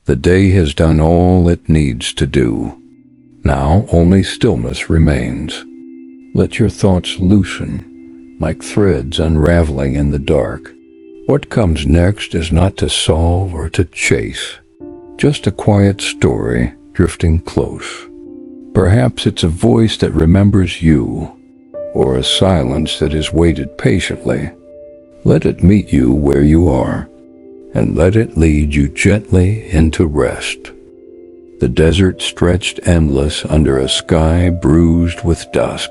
The day has done all it needs to do. Now only stillness remains. Let your thoughts loosen, like threads unraveling in the dark. What comes next is not to solve or to chase, just a quiet story drifting close. Perhaps it's a voice that remembers you, or a silence that has waited patiently. Let it meet you where you are, and let it lead you gently into rest. The desert stretched endless under a sky bruised with dusk,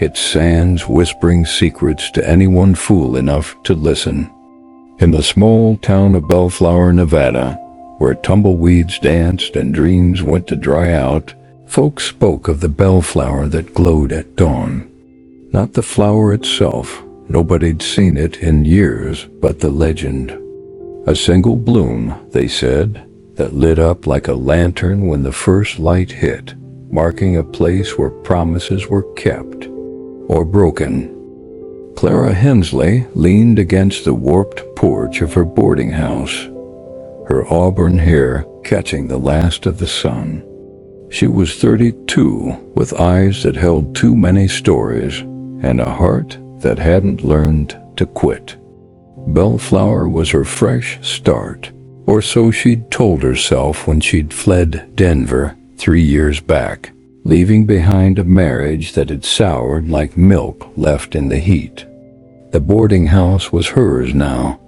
its sands whispering secrets to anyone fool enough to listen. In the small town of Bellflower, Nevada, where tumbleweeds danced and dreams went to dry out, folks spoke of the bellflower that glowed at dawn. Not the flower itself, nobody'd seen it in years, but the legend. A single bloom, they said, that lit up like a lantern when the first light hit, marking a place where promises were kept or broken. Clara Hensley leaned against the warped porch of her boarding house, her auburn hair catching the last of the sun. She was 32, with eyes that held too many stories, and a heart that hadn't learned to quit. Bellflower was her fresh start, or so she'd told herself when she'd fled Denver 3 years back, leaving behind a marriage that had soured like milk left in the heat. The boarding house was hers now,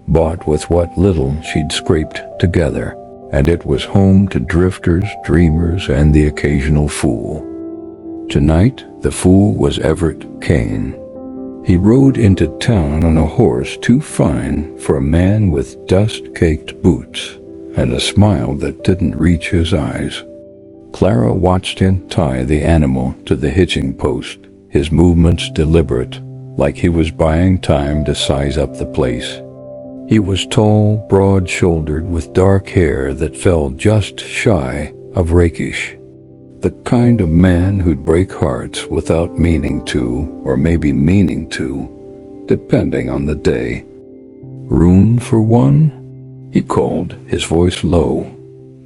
bought with what little she'd scraped together, and it was home to drifters, dreamers, and the occasional fool. Tonight, the fool was Everett Kane. He rode into town on a horse too fine for a man with dust-caked boots and a smile that didn't reach his eyes. Clara watched him tie the animal to the hitching post, his movements deliberate, like he was buying time to size up the place. He was tall, broad-shouldered, with dark hair that fell just shy of rakish. The kind of man who'd break hearts without meaning to, or maybe meaning to, depending on the day. "Room for one?" he called, his voice low,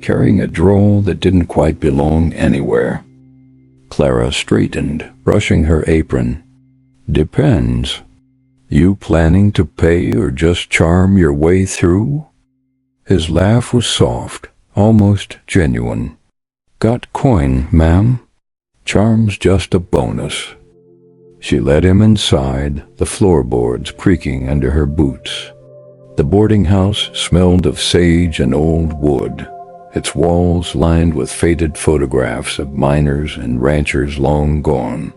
carrying a drawl that didn't quite belong anywhere. Clara straightened, brushing her apron. "Depends. You planning to pay or just charm your way through?" His laugh was soft, almost genuine. "Got coin, ma'am? Charm's just a bonus." She led him inside, the floorboards creaking under her boots. The boarding house smelled of sage and old wood, its walls lined with faded photographs of miners and ranchers long gone.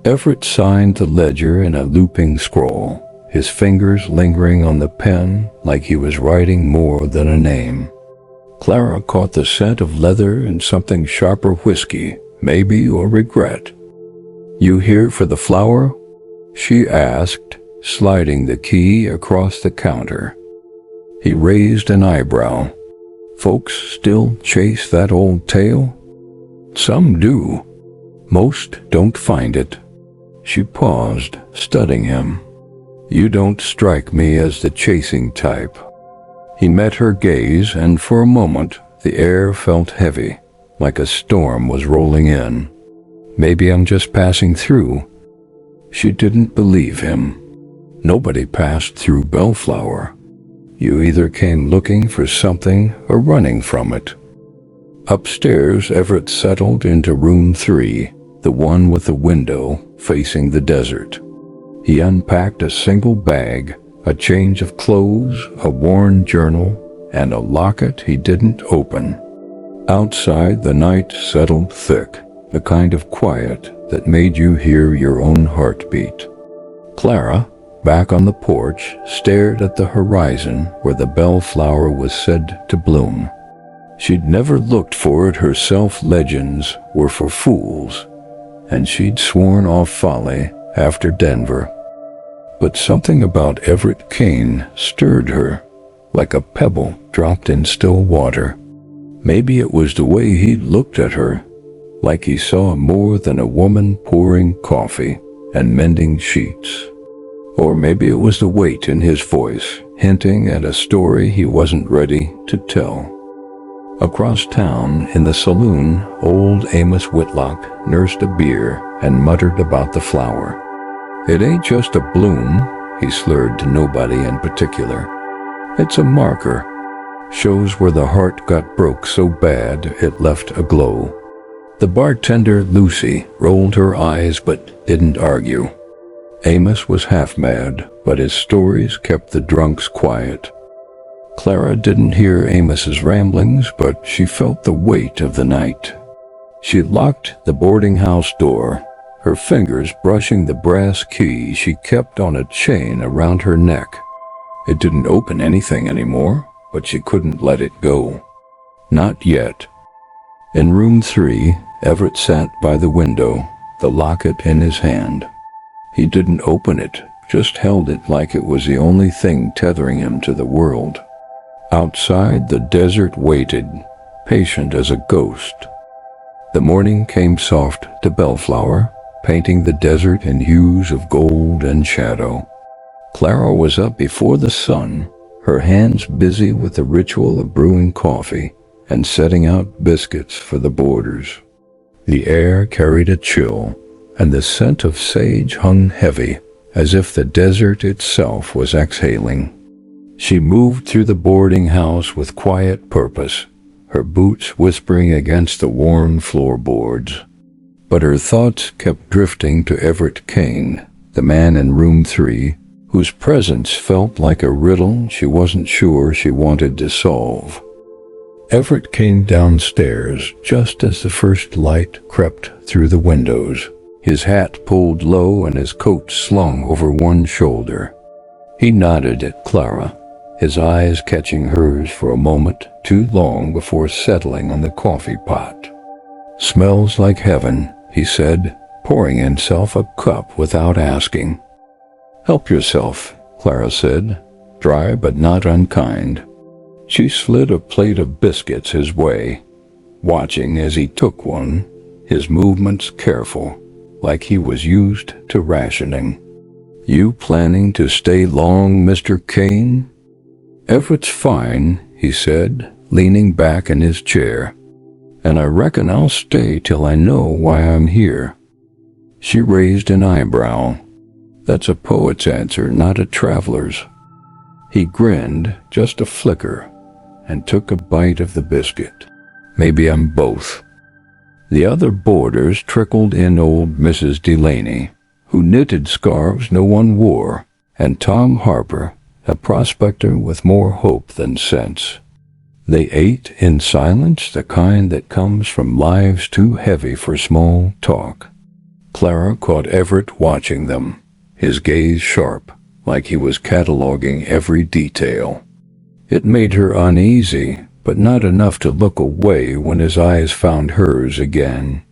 Everett signed the ledger in a looping scroll, his fingers lingering on the pen like he was writing more than a name. Clara caught the scent of leather and something sharper whiskey, maybe, or regret. "You here for the flower?" she asked, sliding the key across the counter. He raised an eyebrow. "Folks still chase that old tale?" "Some do. Most don't find it." She paused, studying him. "You don't strike me as the chasing type." He met her gaze, and for a moment the air felt heavy, like a storm was rolling in. "Maybe I'm just passing through." She didn't believe him. Nobody passed through Bellflower. You either came looking for something or running from it. Upstairs, Everett settled into room 3, the one with the window facing the desert. He unpacked a single bag, a change of clothes, a worn journal, and a locket he didn't open. Outside, the night settled thick, the kind of quiet that made you hear your own heartbeat. Clara, back on the porch, stared at the horizon where the bellflower was said to bloom. She'd never looked for it herself. Legends were for fools, and she'd sworn off folly after Denver. But something about Everett Kane stirred her, like a pebble dropped in still water. Maybe it was the way he looked at her, like he saw more than a woman pouring coffee and mending sheets. Or maybe it was the weight in his voice, hinting at a story he wasn't ready to tell. Across town, in the saloon, old Amos Whitlock nursed a beer and muttered about the flower. "It ain't just a bloom," he slurred to nobody in particular. "It's a marker. Shows where the heart got broke so bad it left a glow." The bartender, Lucy, rolled her eyes but didn't argue. Amos was half mad, but his stories kept the drunks quiet. Clara didn't hear Amos's ramblings, but she felt the weight of the night. She locked the boarding house door, her fingers brushing the brass key she kept on a chain around her neck. It didn't open anything anymore, but she couldn't let it go. Not yet. In room 3, Everett sat by the window, the locket in his hand. He didn't open it, just held it like it was the only thing tethering him to the world. Outside, the desert waited, patient as a ghost. The morning came soft to Bellflower, painting the desert in hues of gold and shadow. Clara was up before the sun, her hands busy with the ritual of brewing coffee and setting out biscuits for the boarders. The air carried a chill, and the scent of sage hung heavy, as if the desert itself was exhaling. She moved through the boarding house with quiet purpose, her boots whispering against the worn floorboards. But her thoughts kept drifting to Everett Kane, the man in room 3, whose presence felt like a riddle she wasn't sure she wanted to solve. Everett came downstairs just as the first light crept through the windows, his hat pulled low and his coat slung over one shoulder. He nodded at Clara, his eyes catching hers for a moment too long before settling on the coffee pot. "Smells like heaven," he said, pouring himself a cup without asking. "Help yourself," Clara said, dry but not unkind. She slid a plate of biscuits his way, watching as he took one, his movements careful, like he was used to rationing. "You planning to stay long, Mr. Kane?" "Everett's fine," he said, leaning back in his chair. "And I reckon I'll stay till I know why I'm here." She raised an eyebrow. "That's a poet's answer, not a traveler's." He grinned, just a flicker, and took a bite of the biscuit. "Maybe I'm both." The other boarders trickled in old Mrs. Delaney, who knitted scarves no one wore, and Tom Harper, a prospector with more hope than sense. They ate in silence, the kind that comes from lives too heavy for small talk. Clara caught Everett watching them, his gaze sharp, like he was cataloging every detail. It made her uneasy, but not enough to look away when his eyes found hers again.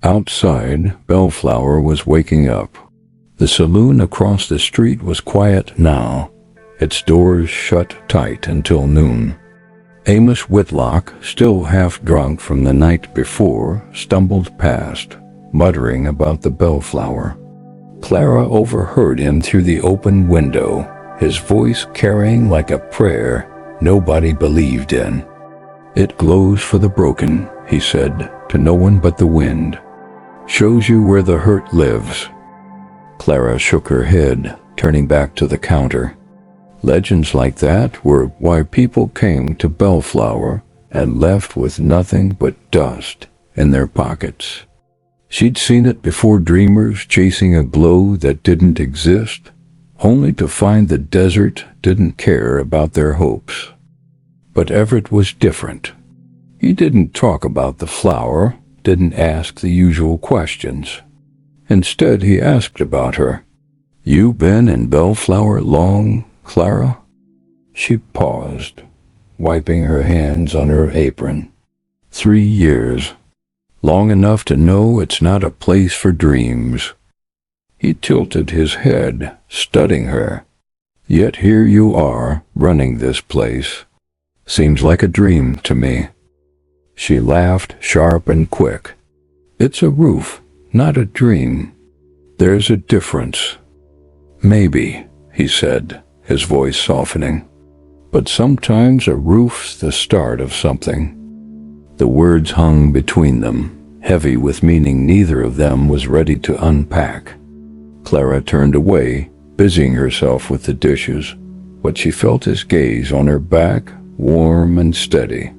Outside, Bellflower was waking up. The saloon across the street was quiet now, its doors shut tight until noon. Amos Whitlock, still half drunk from the night before, stumbled past, muttering about the Bellflower. Clara overheard him through the open window, his voice carrying like a prayer nobody believed in. "It glows for the broken," he said, to no one but the wind. "Shows you where the hurt lives." Clara shook her head, turning back to the counter. Legends like that were why people came to Bellflower and left with nothing but dust in their pockets. She'd seen it before, dreamers chasing a glow that didn't exist, only to find the desert didn't care about their hopes. But Everett was different. He didn't talk about the flower, didn't ask the usual questions. Instead, he asked about her. "You been in Bellflower long, Clara?" She paused, wiping her hands on her apron. 3 years. Long enough to know it's not a place for dreams. He tilted his head, studying her. "Yet here you are, running this place. Seems like a dream to me." She laughed, sharp and quick. "It's a roof, not a dream. There's a difference." "Maybe," he said, his voice softening. "But sometimes a roof's the start of something." The words hung between them, heavy with meaning neither of them was ready to unpack. Clara turned away, busying herself with the dishes, but she felt his gaze on her back, warm and steady.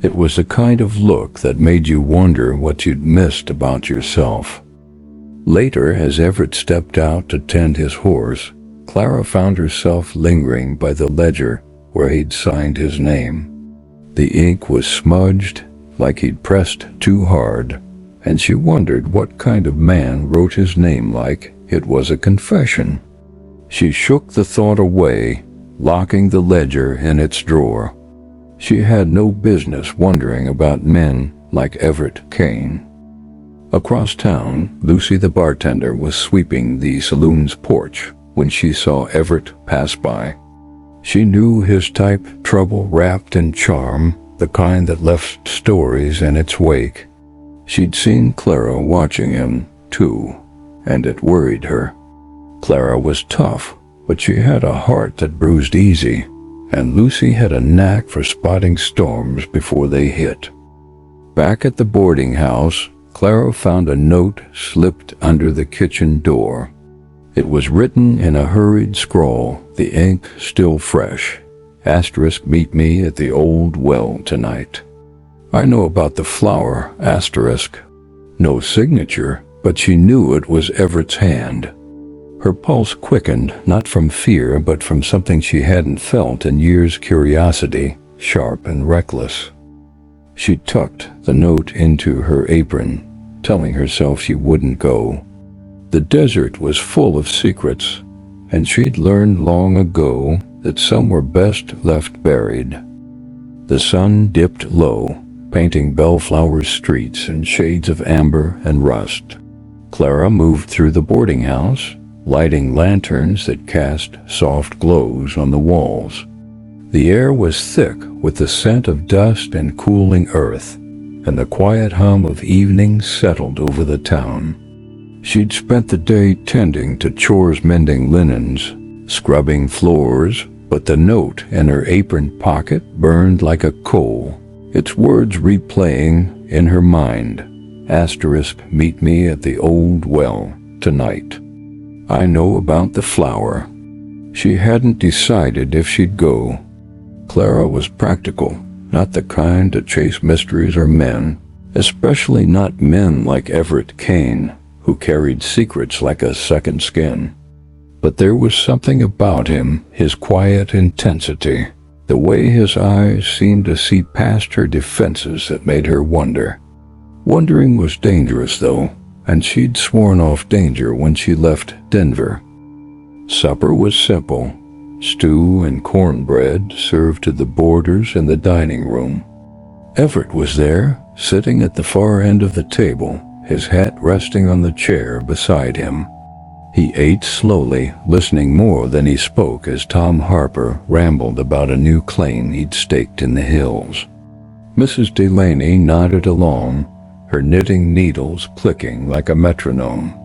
It was the kind of look that made you wonder what you'd missed about yourself. Later, as Everett stepped out to tend his horse, Clara found herself lingering by the ledger where he'd signed his name. The ink was smudged, like he'd pressed too hard, and she wondered what kind of man wrote his name like it was a confession. She shook the thought away, locking the ledger in its drawer. She had no business wondering about men like Everett Kane. Across town, Lucy the bartender was sweeping the saloon's porch when she saw Everett pass by. She knew his type, trouble wrapped in charm, the kind that left stories in its wake. She'd seen Clara watching him, too, and it worried her. Clara was tough, but she had a heart that bruised easy, and Lucy had a knack for spotting storms before they hit. Back at the boarding house, Clara found a note slipped under the kitchen door. It was written in a hurried scrawl, the ink still fresh. Asterisk, meet me at the old well tonight. I know about the flower, asterisk. No signature, but she knew it was Everett's hand. Her pulse quickened, not from fear, but from something she hadn't felt in years: curiosity, sharp and reckless. She tucked the note into her apron, telling herself she wouldn't go. The desert was full of secrets, and she'd learned long ago that some were best left buried. The sun dipped low, painting Bellflower's streets in shades of amber and rust. Clara moved through the boarding house, lighting lanterns that cast soft glows on the walls. The air was thick with the scent of dust and cooling earth, and the quiet hum of evening settled over the town. She'd spent the day tending to chores, mending linens, scrubbing floors, but the note in her apron pocket burned like a coal, its words replaying in her mind. Asterisk, meet me at the old well tonight. I know about the flower. She hadn't decided if she'd go. Clara was practical, not the kind to chase mysteries or men, especially not men like Everett Kane, who carried secrets like a second skin. But there was something about him, his quiet intensity, the way his eyes seemed to see past her defenses, that made her wonder. Wondering was dangerous, though, and she'd sworn off danger when she left Denver. Supper was simple: stew and cornbread served to the boarders in the dining room. Everett was there, sitting at the far end of the table, his hat resting on the chair beside him. He ate slowly, listening more than he spoke as Tom Harper rambled about a new claim he'd staked in the hills. Mrs. Delaney nodded along, her knitting needles clicking like a metronome.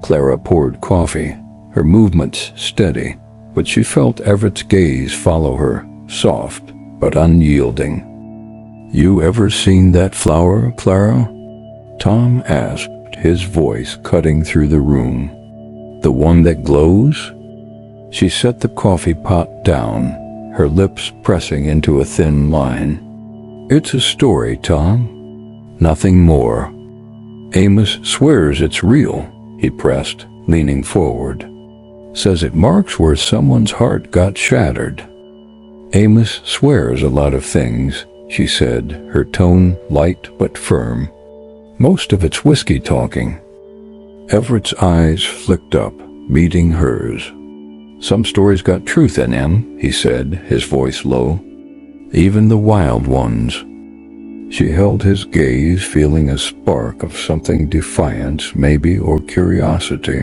Clara poured coffee, her movements steady, but she felt Everett's gaze follow her, soft but unyielding. You ever seen that flower, Clara? Tom asked, his voice cutting through the room. The one that glows? She set the coffee pot down, her lips pressing into a thin line. It's a story, Tom. Nothing more. Amos swears it's real, he pressed, leaning forward. Says it marks where someone's heart got shattered. Amos swears a lot of things, she said, her tone light but firm. Most of it's whiskey talking. Everett's eyes flicked up, meeting hers. Some stories got truth in them, he said, his voice low. Even the wild ones. She held his gaze, feeling a spark of something defiant, maybe, or curiosity.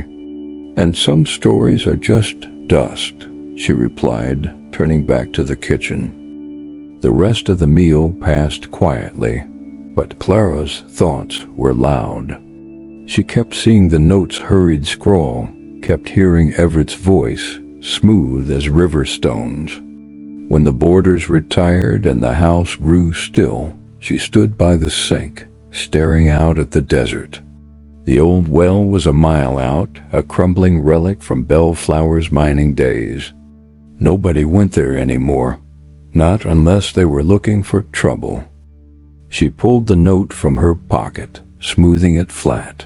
And some stories are just dust, she replied, turning back to the kitchen. The rest of the meal passed quietly, but Clara's thoughts were loud. She kept seeing the note's hurried scrawl, kept hearing Everett's voice, smooth as river stones. When the boarders retired and the house grew still, She stood by the sink, staring out at the desert. The old well was a mile out, a crumbling relic from Bellflower's mining days. Nobody went there anymore, not unless they were looking for trouble. She pulled the note from her pocket, smoothing it flat.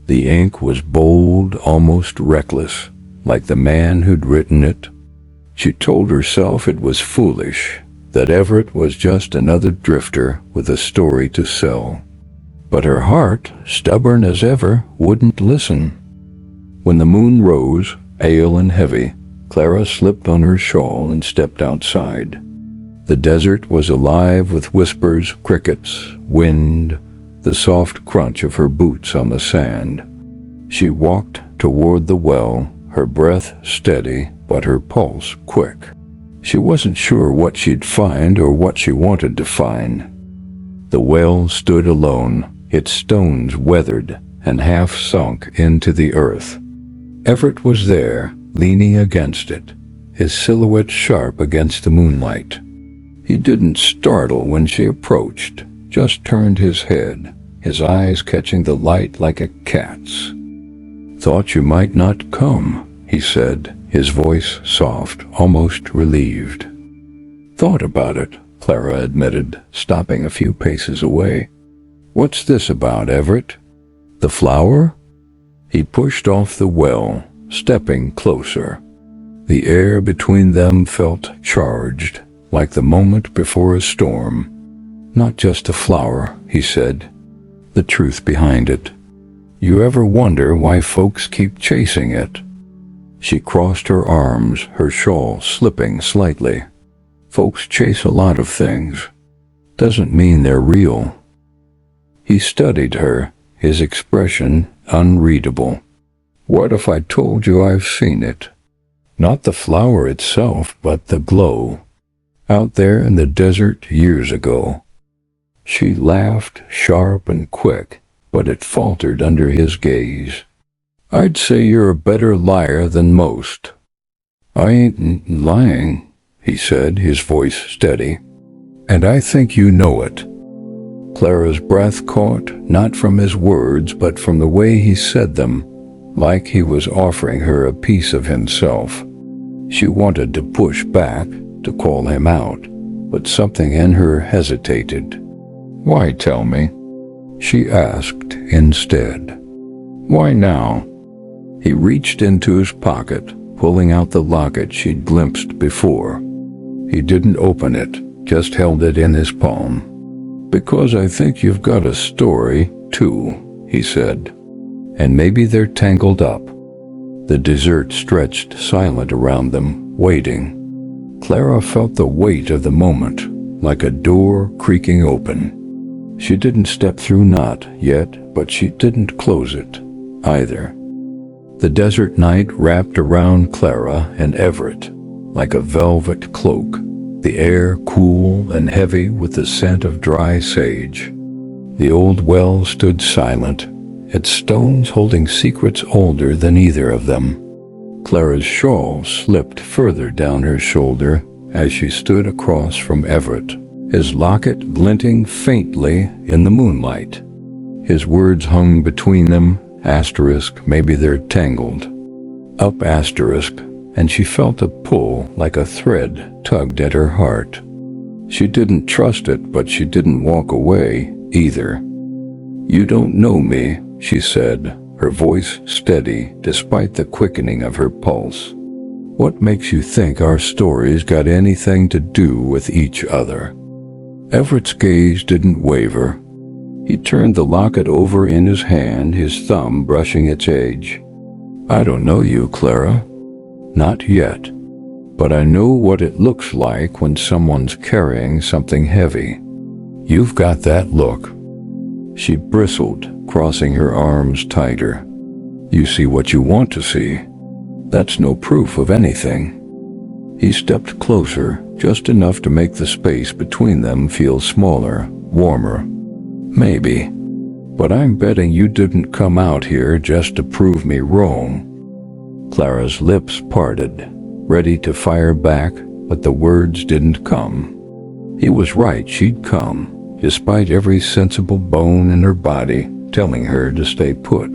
The ink was bold, almost reckless, like the man who'd written it. She told herself it was foolish, that Everett was just another drifter with a story to sell. But her heart, stubborn as ever, wouldn't listen. When the moon rose, pale and heavy, Clara slipped on her shawl and stepped outside. The desert was alive with whispers, crickets, wind, the soft crunch of her boots on the sand. She walked toward the well, her breath steady, but her pulse quick. She wasn't sure what she'd find or what she wanted to find. The well stood alone, its stones weathered and half sunk into the earth. Everett was there, leaning against it, his silhouette sharp against the moonlight. He didn't startle when she approached, just turned his head, his eyes catching the light like a cat's. "Thought you might not come," he said, his voice soft, almost relieved. "Thought about it," Clara admitted, stopping a few paces away. "What's this about, Everett? The flower?" He pushed off the well, stepping closer. The air between them felt charged, like the moment before a storm. "Not just a flower," he said. "The truth behind it. You ever wonder why folks keep chasing it?" She crossed her arms, her shawl slipping slightly. "Folks chase a lot of things. Doesn't mean they're real." He studied her, his expression unreadable. "What if I told you I've seen it? Not the flower itself, but the glow. Out there in the desert years ago." She laughed, sharp and quick, but it faltered under his gaze. "I'd say you're a better liar than most." "I ain't lying," he said, his voice steady. "And I think you know it." Clara's breath caught, not from his words, but from the way he said them, like he was offering her a piece of himself. She wanted to push back, to call him out, but something in her hesitated. "Why tell me?" she asked instead. "Why now?" He reached into his pocket, pulling out the locket she'd glimpsed before. He didn't open it, just held it in his palm. "Because I think you've got a story, too," he said. "And maybe they're tangled up." The desert stretched silent around them, waiting. Clara felt the weight of the moment, like a door creaking open. She didn't step through not yet, but she didn't close it, either. The desert night wrapped around Clara and Everett, like a velvet cloak, the air cool and heavy with the scent of dry sage. The old well stood silent, its stones holding secrets older than either of them. Clara's shawl slipped further down her shoulder as she stood across from Everett, his locket glinting faintly in the moonlight. His words hung between them, asterisk, maybe they're tangled. Up asterisk, and she felt a pull like a thread tugged at her heart. She didn't trust it, but she didn't walk away either. "You don't know me," she said, her voice steady despite the quickening of her pulse. "What makes you think our stories got anything to do with each other?" Everett's gaze didn't waver. He turned the locket over in his hand, his thumb brushing its edge. "I don't know you, Clara. Not yet. But I know what it looks like when someone's carrying something heavy. You've got that look." She bristled, crossing her arms tighter. "You see what you want to see. That's no proof of anything." He stepped closer, just enough to make the space between them feel smaller, warmer. "Maybe. But I'm betting you didn't come out here just to prove me wrong." Clara's lips parted, ready to fire back, but the words didn't come. He was right, she'd come, despite every sensible bone in her body telling her to stay put.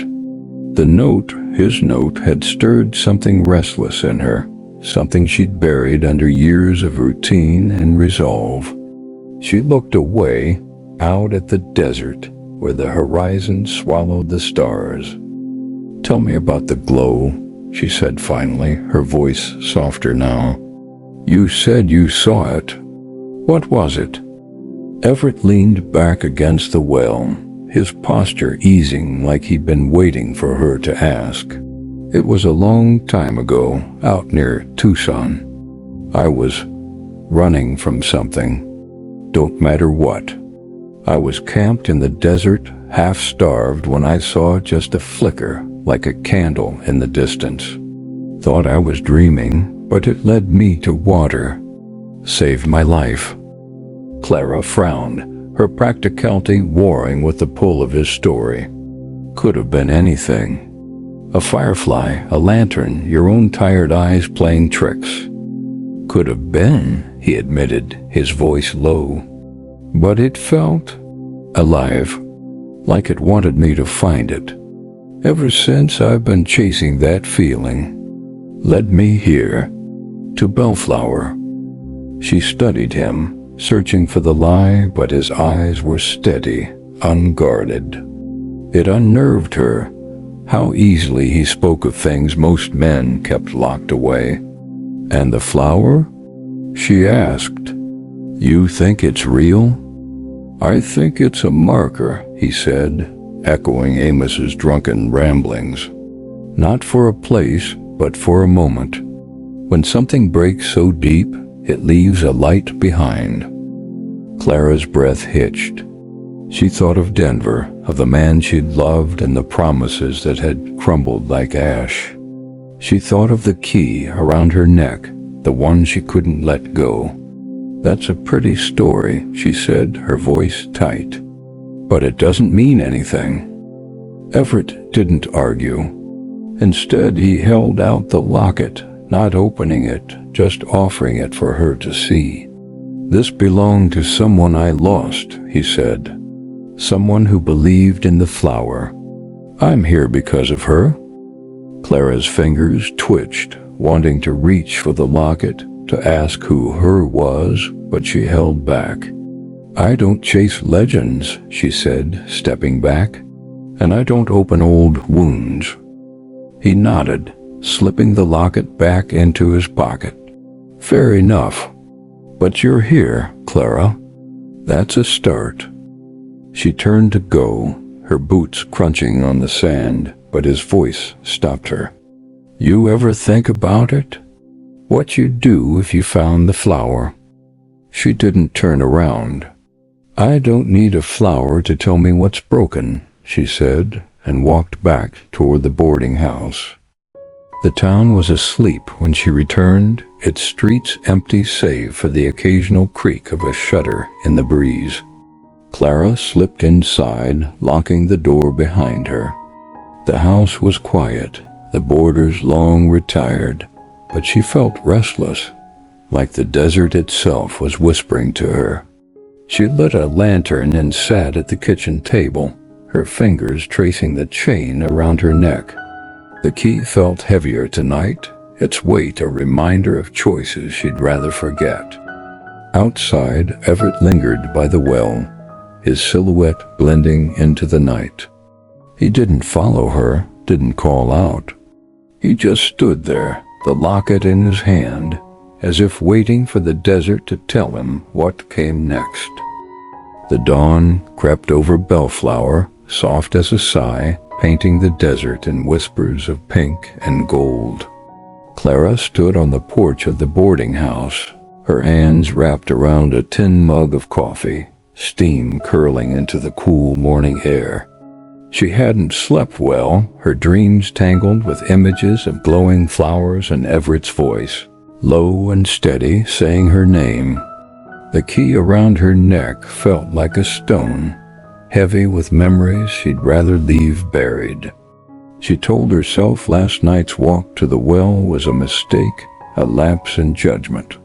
The note, his note, had stirred something restless in her, something she'd buried under years of routine and resolve. She looked away, out at the desert, where the horizon swallowed the stars. "Tell me about the glow," she said finally, her voice softer now. "You said you saw it. What was it?" Everett leaned back against the well, his posture easing like he'd been waiting for her to ask. "It was a long time ago, out near Tucson. I was running from something. Don't matter what. I was camped in the desert, half-starved, when I saw just a flicker, like a candle in the distance. Thought I was dreaming, but it led me to water. Saved my life." Clara frowned, her practicality warring with the pull of his story. "Could have been anything. A firefly, a lantern, your own tired eyes playing tricks." "Could have been," he admitted, his voice low. "But it felt alive, like it wanted me to find it. Ever since I've been chasing that feeling. Led me here, to Bellflower." She studied him, searching for the lie, but his eyes were steady, unguarded. It unnerved her, how easily he spoke of things most men kept locked away. "And the flower?" she asked. "You think it's real?" "I think it's a marker," he said, echoing Amos's drunken ramblings. "Not for a place, but for a moment. When something breaks so deep, it leaves a light behind." Clara's breath hitched. She thought of Denver, of the man she'd loved and the promises that had crumbled like ash. She thought of the key around her neck, the one she couldn't let go. "That's a pretty story," she said, her voice tight. "But it doesn't mean anything." Everett didn't argue. Instead, he held out the locket, not opening it, just offering it for her to see. "This belonged to someone I lost," he said. "Someone who believed in the flower. I'm here because of her." Clara's fingers twitched, wanting to reach for the locket, to ask who her was, but she held back. "I don't chase legends," she said, stepping back. "And I don't open old wounds." He nodded, slipping the locket back into his pocket. "Fair enough. But you're here, Clara. That's a start." She turned to go, her boots crunching on the sand, but his voice stopped her. "You ever think about it? What you'd do if you found the flower?" She didn't turn around. "I don't need a flower to tell me what's broken," she said, and walked back toward the boarding house. The town was asleep when she returned, its streets empty save for the occasional creak of a shutter in the breeze. Clara slipped inside, locking the door behind her. The house was quiet, the boarders long retired, but she felt restless, like the desert itself was whispering to her. She lit a lantern and sat at the kitchen table, her fingers tracing the chain around her neck. The key felt heavier tonight, its weight a reminder of choices she'd rather forget. Outside, Everett lingered by the well, his silhouette blending into the night. He didn't follow her, didn't call out. He just stood there, the locket in his hand, as if waiting for the desert to tell him what came next. The dawn crept over Bellflower, soft as a sigh, painting the desert in whispers of pink and gold. Clara stood on the porch of the boarding house, her hands wrapped around a tin mug of coffee, steam curling into the cool morning air. She hadn't slept well, her dreams tangled with images of glowing flowers and Everett's voice, low and steady, saying her name. The key around her neck felt like a stone, heavy with memories she'd rather leave buried. She told herself last night's walk to the well was a mistake, a lapse in judgment.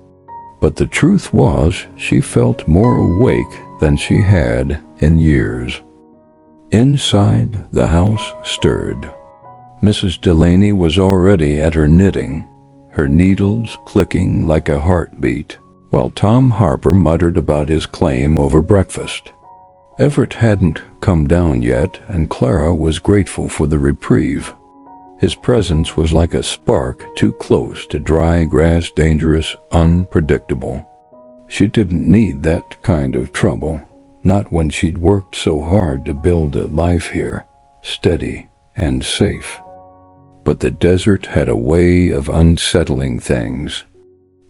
But the truth was, she felt more awake than she had in years. Inside, the house stirred. Mrs. Delaney was already at her knitting, her needles clicking like a heartbeat, while Tom Harper muttered about his claim over breakfast. Everett hadn't come down yet, and Clara was grateful for the reprieve. His presence was like a spark too close to dry grass, dangerous, unpredictable. She didn't need that kind of trouble, not when she'd worked so hard to build a life here, steady and safe. But the desert had a way of unsettling things.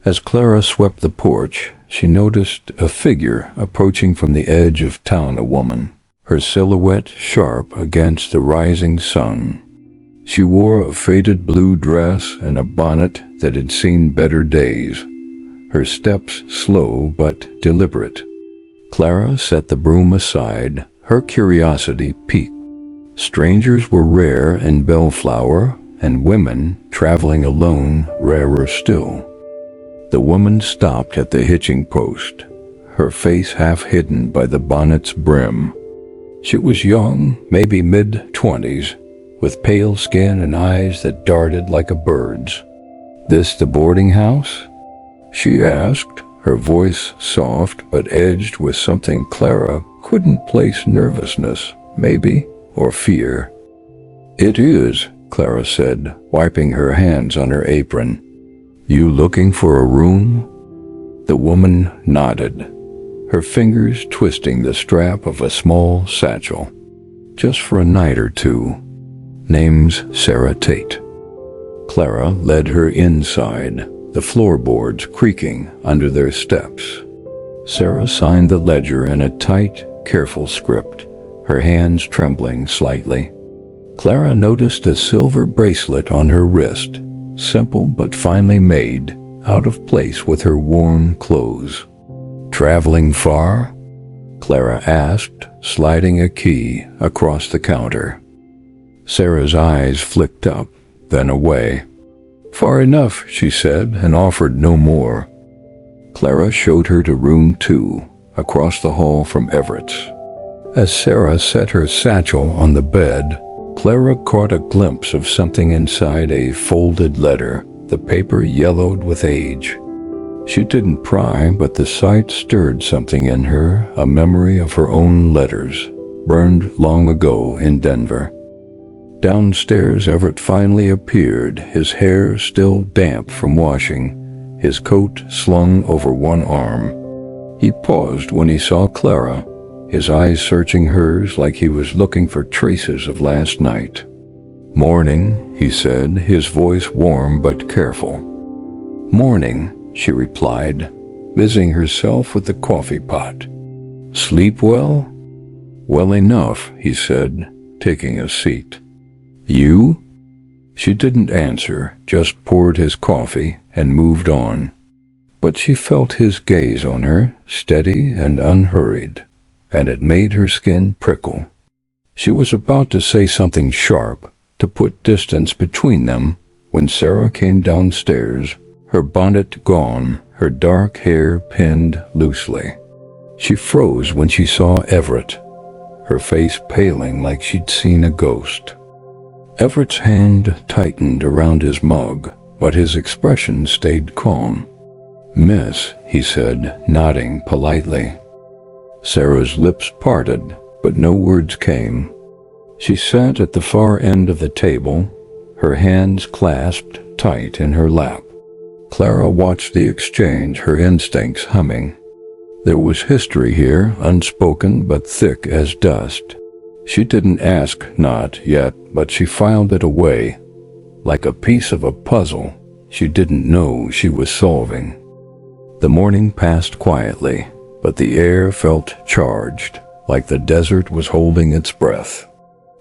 As Clara swept the porch, she noticed a figure approaching from the edge of town, a woman, her silhouette sharp against the rising sun. She wore a faded blue dress and a bonnet that had seen better days, her steps slow but deliberate. Clara set the broom aside, her curiosity piqued. Strangers were rare in Bellflower, and women traveling alone rarer still. The woman stopped at the hitching post, her face half hidden by the bonnet's brim. She was young, maybe mid-20s, with pale skin and eyes that darted like a bird's. "This the boarding house?" she asked, her voice soft but edged with something Clara couldn't place: nervousness, maybe, or fear. "It is," Clara said, wiping her hands on her apron. "You looking for a room?" The woman nodded, her fingers twisting the strap of a small satchel. "Just for a night or two. Name's Sarah Tate." Clara led her inside, the floorboards creaking under their steps. Sarah signed the ledger in a tight, careful script, her hands trembling slightly. Clara noticed a silver bracelet on her wrist, simple but finely made, out of place with her worn clothes. "Traveling far?" Clara asked, sliding a key across the counter. Sarah's eyes flicked up, then away. "Far enough," she said, and offered no more. Clara showed her to room 2, across the hall from Everett's. As Sarah set her satchel on the bed, Clara caught a glimpse of something inside a folded letter, the paper yellowed with age. She didn't pry, but the sight stirred something in her, a memory of her own letters, burned long ago in Denver. Downstairs, Everett finally appeared, his hair still damp from washing, his coat slung over one arm. He paused when he saw Clara, his eyes searching hers like he was looking for traces of last night. "Morning," he said, his voice warm but careful. "Morning," she replied, busying herself with the coffee pot. "Sleep well?" "Well enough," he said, taking a seat. "You?" She didn't answer, just poured his coffee and moved on. But she felt his gaze on her, steady and unhurried, and it made her skin prickle. She was about to say something sharp, to put distance between them, when Sarah came downstairs, her bonnet gone, her dark hair pinned loosely. She froze when she saw Everett, her face paling like she'd seen a ghost. Everett's hand tightened around his mug, but his expression stayed calm. "Miss," he said, nodding politely. Sarah's lips parted, but no words came. She sat at the far end of the table, her hands clasped tight in her lap. Clara watched the exchange, her instincts humming. There was history here, unspoken but thick as dust. She didn't ask, not yet, but she filed it away, like a piece of a puzzle she didn't know she was solving. The morning passed quietly, but the air felt charged, like the desert was holding its breath.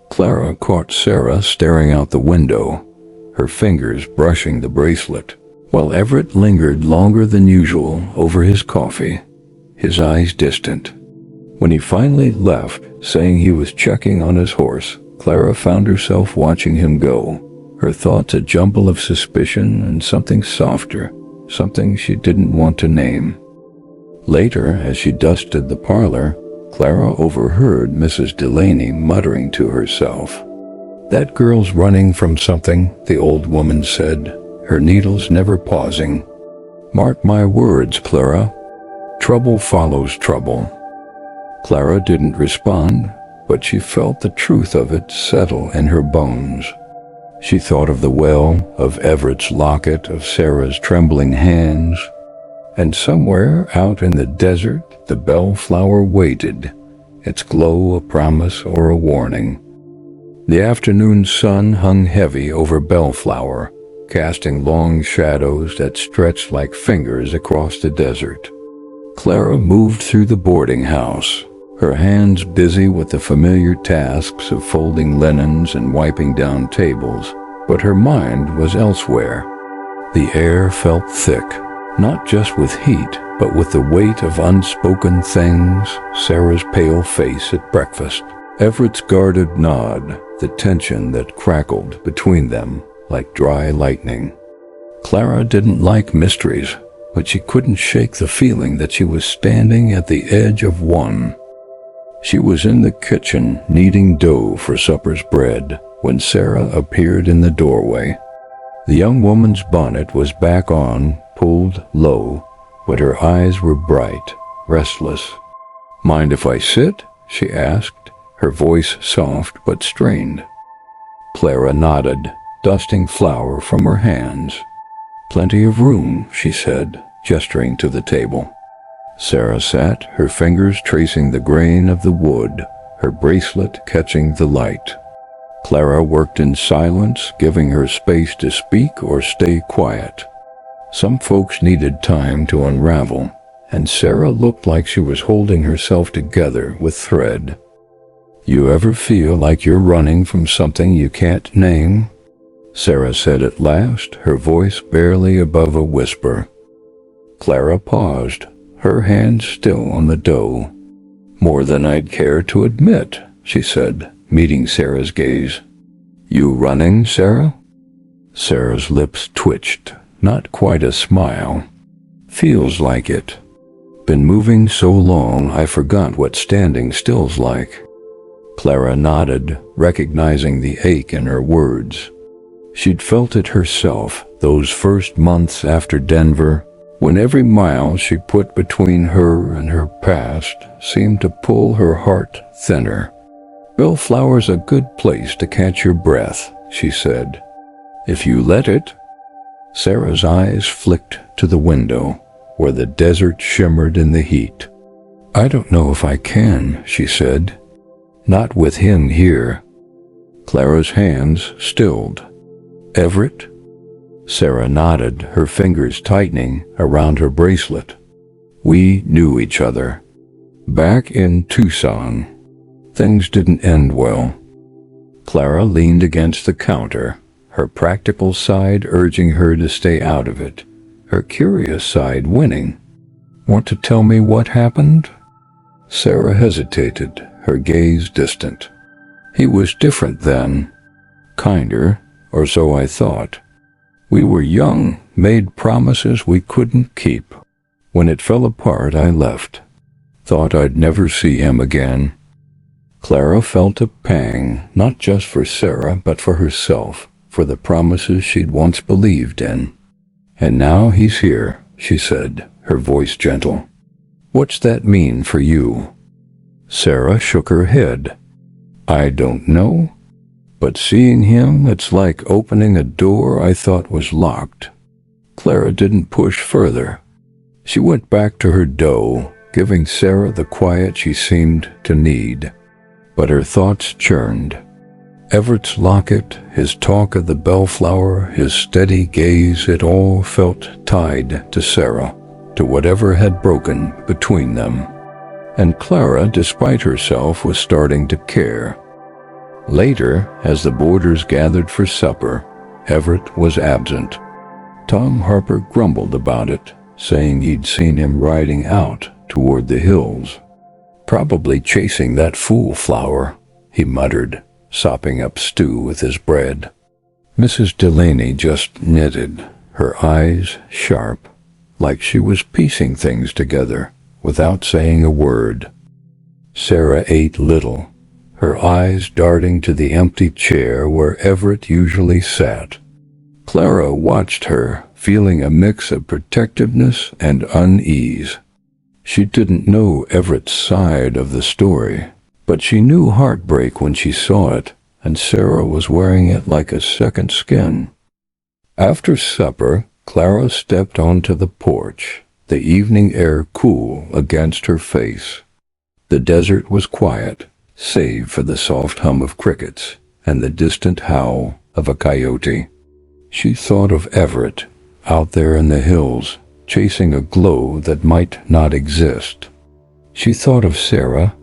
Clara caught Sarah staring out the window, her fingers brushing the bracelet, while Everett lingered longer than usual over his coffee, his eyes distant. When he finally left, saying he was checking on his horse, Clara found herself watching him go, her thoughts a jumble of suspicion and something softer, something she didn't want to name. Later, as she dusted the parlor, Clara overheard Mrs. Delaney muttering to herself. "That girl's running from something," the old woman said, her needles never pausing. "Mark my words, Clara. Trouble follows trouble." Clara didn't respond, but she felt the truth of it settle in her bones. She thought of the well, of Everett's locket, of Sarah's trembling hands, and somewhere out in the desert the bellflower waited, its glow a promise or a warning. The afternoon sun hung heavy over Bellflower, casting long shadows that stretched like fingers across the desert. Clara moved through the boarding house, her hands busy with the familiar tasks of folding linens and wiping down tables, but her mind was elsewhere. The air felt thick, not just with heat, but with the weight of unspoken things, Sarah's pale face at breakfast, Everett's guarded nod, the tension that crackled between them like dry lightning. Clara didn't like mysteries, but she couldn't shake the feeling that she was standing at the edge of one. She was in the kitchen kneading dough for supper's bread when Sarah appeared in the doorway. The young woman's bonnet was back on, pulled low, but her eyes were bright, restless. "Mind if I sit?" she asked, her voice soft but strained. Clara nodded, dusting flour from her hands. "Plenty of room," she said, gesturing to the table. Sarah sat, her fingers tracing the grain of the wood, her bracelet catching the light. Clara worked in silence, giving her space to speak or stay quiet. Some folks needed time to unravel, and Sarah looked like she was holding herself together with thread. "You ever feel like you're running from something you can't name?" Sarah said at last, her voice barely above a whisper. Clara paused, her hands still on the dough. "More than I'd care to admit," she said, meeting Sarah's gaze. "You running, Sarah?" Sarah's lips twitched, not quite a smile. "Feels like it. Been moving so long I forgot what standing still's like." Clara nodded, recognizing the ache in her words. She'd felt it herself those first months after Denver, when every mile she put between her and her past seemed to pull her heart thinner. "Bellflower's a good place to catch your breath," she said. "If you let it." Sarah's eyes flicked to the window, where the desert shimmered in the heat. "I don't know if I can," she said. "Not with him here." Clara's hands stilled. "Everett?" Sarah nodded, her fingers tightening around her bracelet. "We knew each other. Back in Tucson. Things didn't end well." Clara leaned against the counter, her practical side urging her to stay out of it, her curious side winning. "Want to tell me what happened?" Sarah hesitated, her gaze distant. "He was different then. Kinder, or so I thought. We were young, made promises we couldn't keep. When it fell apart, I left. Thought I'd never see him again." Clara felt a pang, not just for Sarah, but for herself, for the promises she'd once believed in. "And now he's here," she said, her voice gentle. "What's that mean for you?" Sarah shook her head. "I don't know. But seeing him, it's like opening a door I thought was locked." Clara didn't push further. She went back to her dough, giving Sarah the quiet she seemed to need. But her thoughts churned. Everett's locket, his talk of the bellflower, his steady gaze, it all felt tied to Sarah, to whatever had broken between them. And Clara, despite herself, was starting to care. Later, as the boarders gathered for supper, Everett was absent. Tom Harper grumbled about it, saying he'd seen him riding out toward the hills. "Probably chasing that fool flower," he muttered, sopping up stew with his bread. Mrs. Delaney just knitted, her eyes sharp, like she was piecing things together without saying a word. Sarah ate little, her eyes darting to the empty chair where Everett usually sat. Clara watched her, feeling a mix of protectiveness and unease. She didn't know Everett's side of the story, but she knew heartbreak when she saw it, and Sarah was wearing it like a second skin. After supper, Clara stepped onto the porch, the evening air cool against her face. The desert was quiet, save for the soft hum of crickets and the distant howl of a coyote. She thought of Everett, out there in the hills, chasing a glow that might not exist. She thought of Sarah,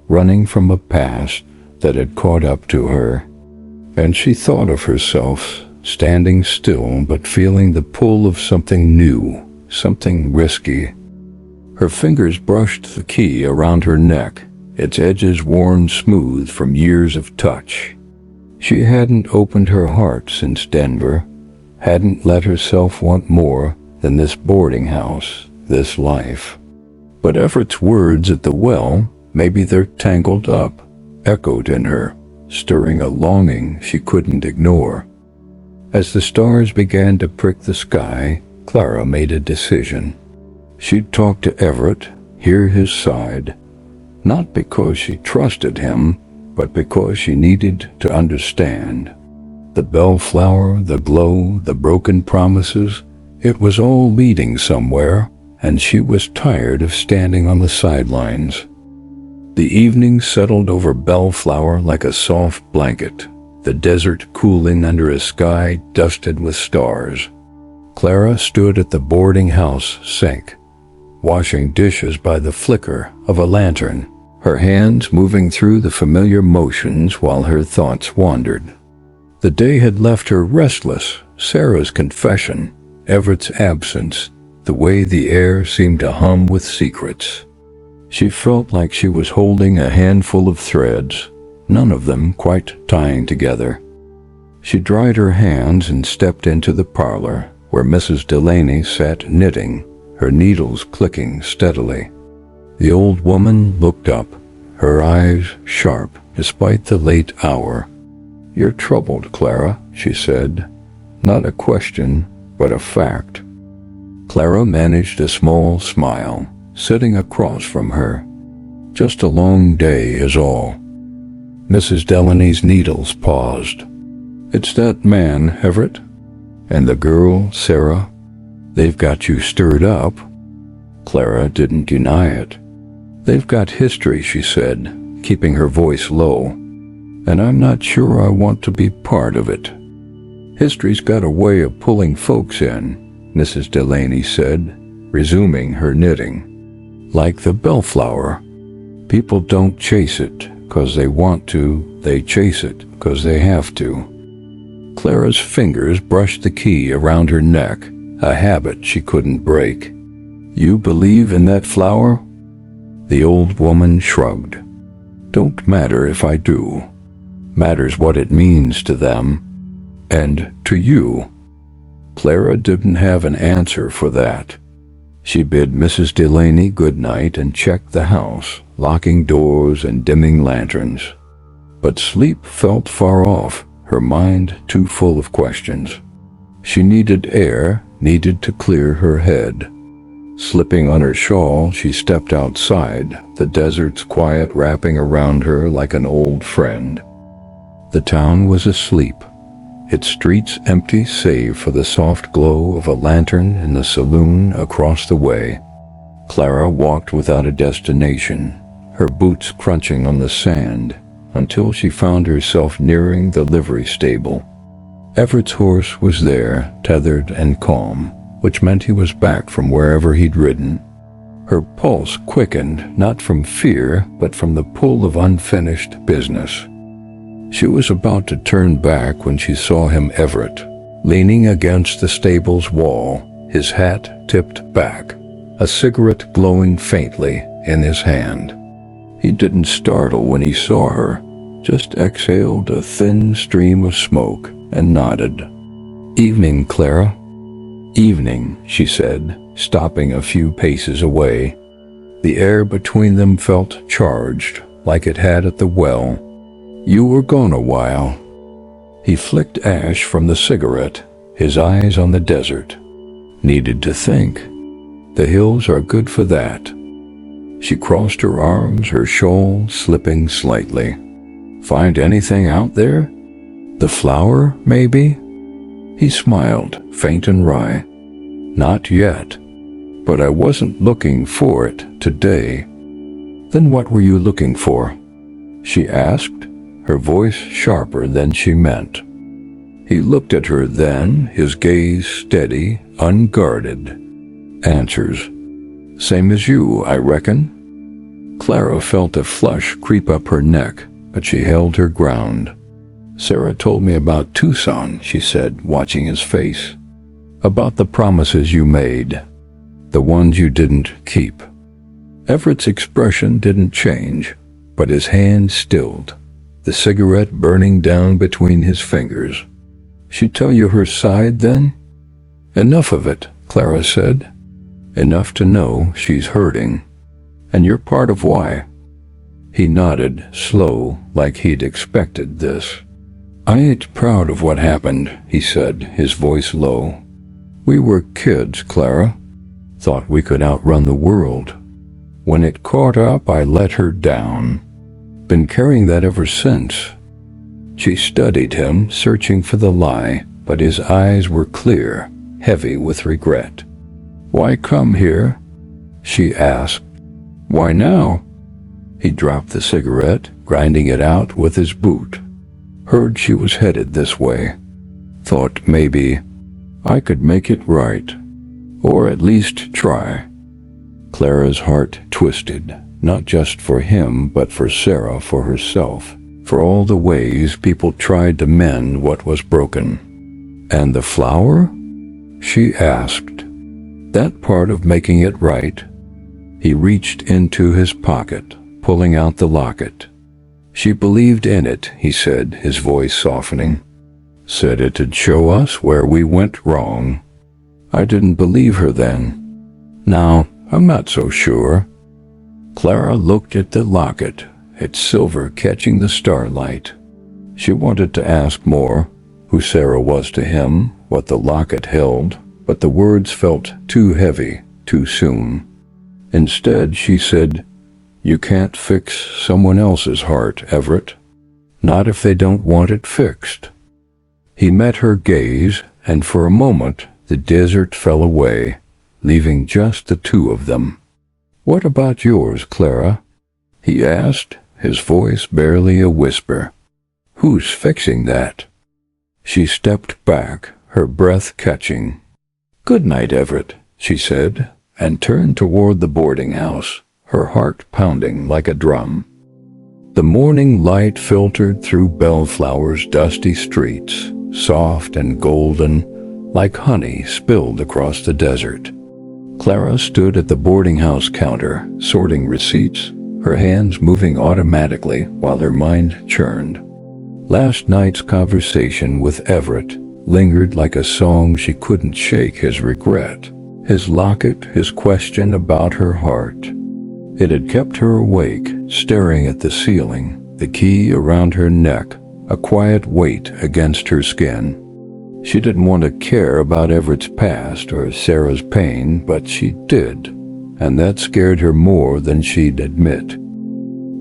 running from a past that had caught up to her. And she thought of herself, standing still but feeling the pull of something new, something risky. Her fingers brushed the key around her neck, its edges worn smooth from years of touch. She hadn't opened her heart since Denver, hadn't let herself want more than this boarding house, this life. But Everett's words at the well, maybe they're tangled up, echoed in her, stirring a longing she couldn't ignore. As the stars began to prick the sky, Clara made a decision. She'd talk to Everett, hear his side, not because she trusted him, but because she needed to understand. The bellflower, the glow, the broken promises, it was all leading somewhere, and she was tired of standing on the sidelines. The evening settled over Bellflower like a soft blanket, the desert cooling under a sky dusted with stars. Clara stood at the boarding house sink, washing dishes by the flicker of a lantern, her hands moving through the familiar motions while her thoughts wandered. The day had left her restless, Sarah's confession, Everett's absence, the way the air seemed to hum with secrets. She felt like she was holding a handful of threads, none of them quite tying together. She dried her hands and stepped into the parlor, where Mrs. Delaney sat knitting, her needles clicking steadily. The old woman looked up, her eyes sharp despite the late hour. "You're troubled, Clara," she said. Not a question, but a fact. Clara managed a small smile, sitting across from her. "Just a long day is all." Mrs. Delaney's needles paused. "It's that man, Everett, and the girl, Sarah. They've got you stirred up." Clara didn't deny it. "They've got history," she said, keeping her voice low, "and I'm not sure I want to be part of it." "History's got a way of pulling folks in," Mrs. Delaney said, resuming her knitting. "Like the bellflower. People don't chase it 'cause they want to, they chase it 'cause they have to." Clara's fingers brushed the key around her neck, a habit she couldn't break. "You believe in that flower?" The old woman shrugged. "Don't matter if I do. Matters what it means to them. And to you." Clara didn't have an answer for that. She bid Mrs. Delaney good night and checked the house, locking doors and dimming lanterns. But sleep felt far off, her mind too full of questions. She needed air, needed to clear her head. Slipping on her shawl, she stepped outside, the desert's quiet wrapping around her like an old friend. The town was asleep, its streets empty save for the soft glow of a lantern in the saloon across the way. Clara walked without a destination, her boots crunching on the sand, until she found herself nearing the livery stable. Everett's horse was there, tethered and calm, which meant he was back from wherever he'd ridden. Her pulse quickened, not from fear, but from the pull of unfinished business. She was about to turn back when she saw him, Everett, leaning against the stable's wall, his hat tipped back, a cigarette glowing faintly in his hand. He didn't startle when he saw her, just exhaled a thin stream of smoke and nodded. "Evening, Clara." "Evening," she said, stopping a few paces away. The air between them felt charged, like it had at the well. "You were gone a while." He flicked ash from the cigarette, his eyes on the desert. "Needed to think. The hills are good for that." She crossed her arms, her shawl slipping slightly. "Find anything out there? The flower, maybe?" He smiled, faint and wry. "Not yet. But I wasn't looking for it today." "Then what were you looking for?" she asked, her voice sharper than she meant. He looked at her then, his gaze steady, unguarded. "Answers. Same as you, I reckon." Clara felt a flush creep up her neck, but she held her ground. "Sarah told me about Tucson," she said, watching his face. "About the promises you made. The ones you didn't keep." Everett's expression didn't change, but his hand stilled, the cigarette burning down between his fingers. "She tell you her side, then?" "Enough of it," Clara said. "Enough to know she's hurting. And you're part of why." He nodded, slow, like he'd expected this. "I ain't proud of what happened," he said, his voice low. "We were kids, Clara. Thought we could outrun the world. When it caught up, I let her down. Been carrying that ever since." She studied him, searching for the lie, but his eyes were clear, heavy with regret. "Why come here?" she asked. "Why now?" He dropped the cigarette, grinding it out with his boot. "Heard she was headed this way. Thought maybe I could make it right. Or at least try." Clara's heart twisted, not just for him, but for Sarah, for herself, for all the ways people tried to mend what was broken. "And the flower?" she asked. "That part of making it right?" He reached into his pocket, pulling out the locket. "She believed in it," he said, his voice softening. "Said it'd show us where we went wrong. I didn't believe her then. Now, I'm not so sure." Clara looked at the locket, its silver catching the starlight. She wanted to ask more, who Sarah was to him, what the locket held, but the words felt too heavy, too soon. Instead, she said, "You can't fix someone else's heart, Everett. Not if they don't want it fixed." He met her gaze, and for a moment, the desert fell away, leaving just the two of them. "What about yours, Clara?" he asked, his voice barely a whisper. "Who's fixing that?" She stepped back, her breath catching. "Good night, Everett," she said, and turned toward the boarding house, her heart pounding like a drum. The morning light filtered through Bellflower's dusty streets, soft and golden, like honey spilled across the desert. Clara stood at the boarding house counter, sorting receipts, her hands moving automatically while her mind churned. Last night's conversation with Everett lingered like a song she couldn't shake, his regret, his locket, his question about her heart. It had kept her awake, staring at the ceiling, the key around her neck, a quiet weight against her skin. She didn't want to care about Everett's past or Sarah's pain, but she did, and that scared her more than she'd admit.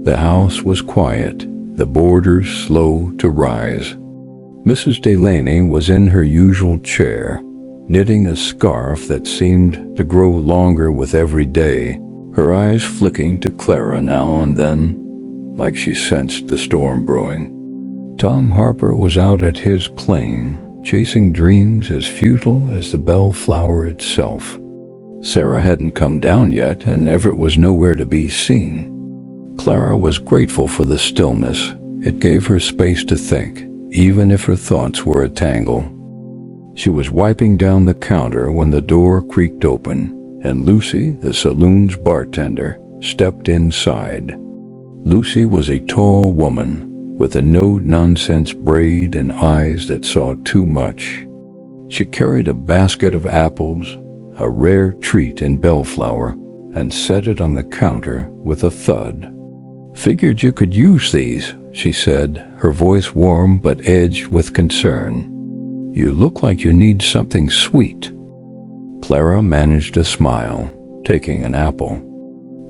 The house was quiet, the boarders slow to rise. Mrs. Delaney was in her usual chair, knitting a scarf that seemed to grow longer with every day, her eyes flicking to Clara now and then, like she sensed the storm brewing. Tom Harper was out at his plane, chasing dreams as futile as the Bellflower itself. Sarah hadn't come down yet, and Everett was nowhere to be seen. Clara was grateful for the stillness. It gave her space to think, even if her thoughts were a tangle. She was wiping down the counter when the door creaked open, and Lucy, the saloon's bartender, stepped inside. Lucy was a tall woman, with a no-nonsense braid and eyes that saw too much. She carried a basket of apples, a rare treat in Bellflower, and set it on the counter with a thud. "Figured you could use these," she said, her voice warm but edged with concern. "You look like you need something sweet." Clara managed a smile, taking an apple.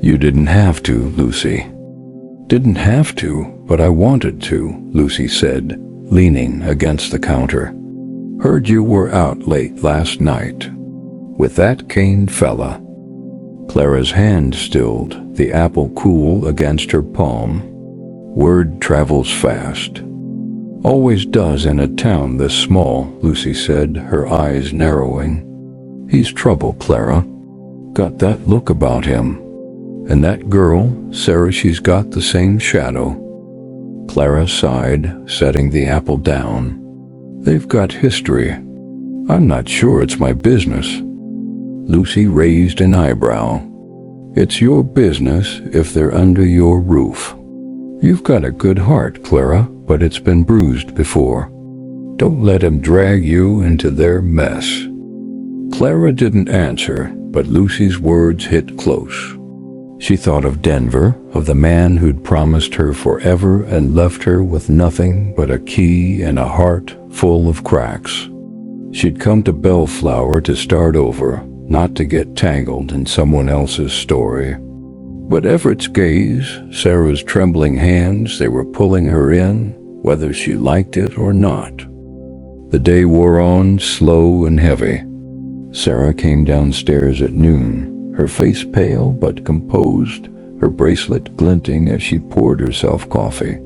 "You didn't have to, Lucy." "Didn't have to, but I wanted to," Lucy said, leaning against the counter. "Heard you were out late last night with that Kane fella." Clara's hand stilled, the apple cool against her palm. "Word travels fast. Always does in a town this small," Lucy said, her eyes narrowing. "He's trouble, Clara. Got that look about him. And that girl, Sarah, she's got the same shadow." Clara sighed, setting the apple down. "They've got history. I'm not sure it's my business." Lucy raised an eyebrow. "It's your business if they're under your roof. You've got a good heart, Clara, but it's been bruised before. Don't let him drag you into their mess." Clara didn't answer, but Lucy's words hit close. She thought of Denver, of the man who'd promised her forever and left her with nothing but a key and a heart full of cracks. She'd come to Bellflower to start over, not to get tangled in someone else's story. But Everett's gaze, Sarah's trembling hands, they were pulling her in, whether she liked it or not. The day wore on, slow and heavy. Sarah came downstairs at noon, her face pale but composed, her bracelet glinting as she poured herself coffee.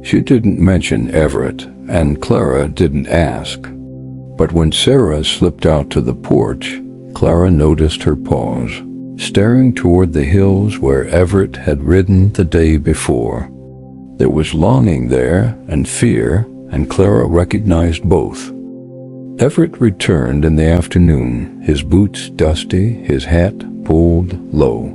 She didn't mention Everett, and Clara didn't ask. But when Sarah slipped out to the porch, Clara noticed her pause, staring toward the hills where Everett had ridden the day before. There was longing there, and fear, and Clara recognized both. Everett returned in the afternoon, his boots dusty, his hat pulled low.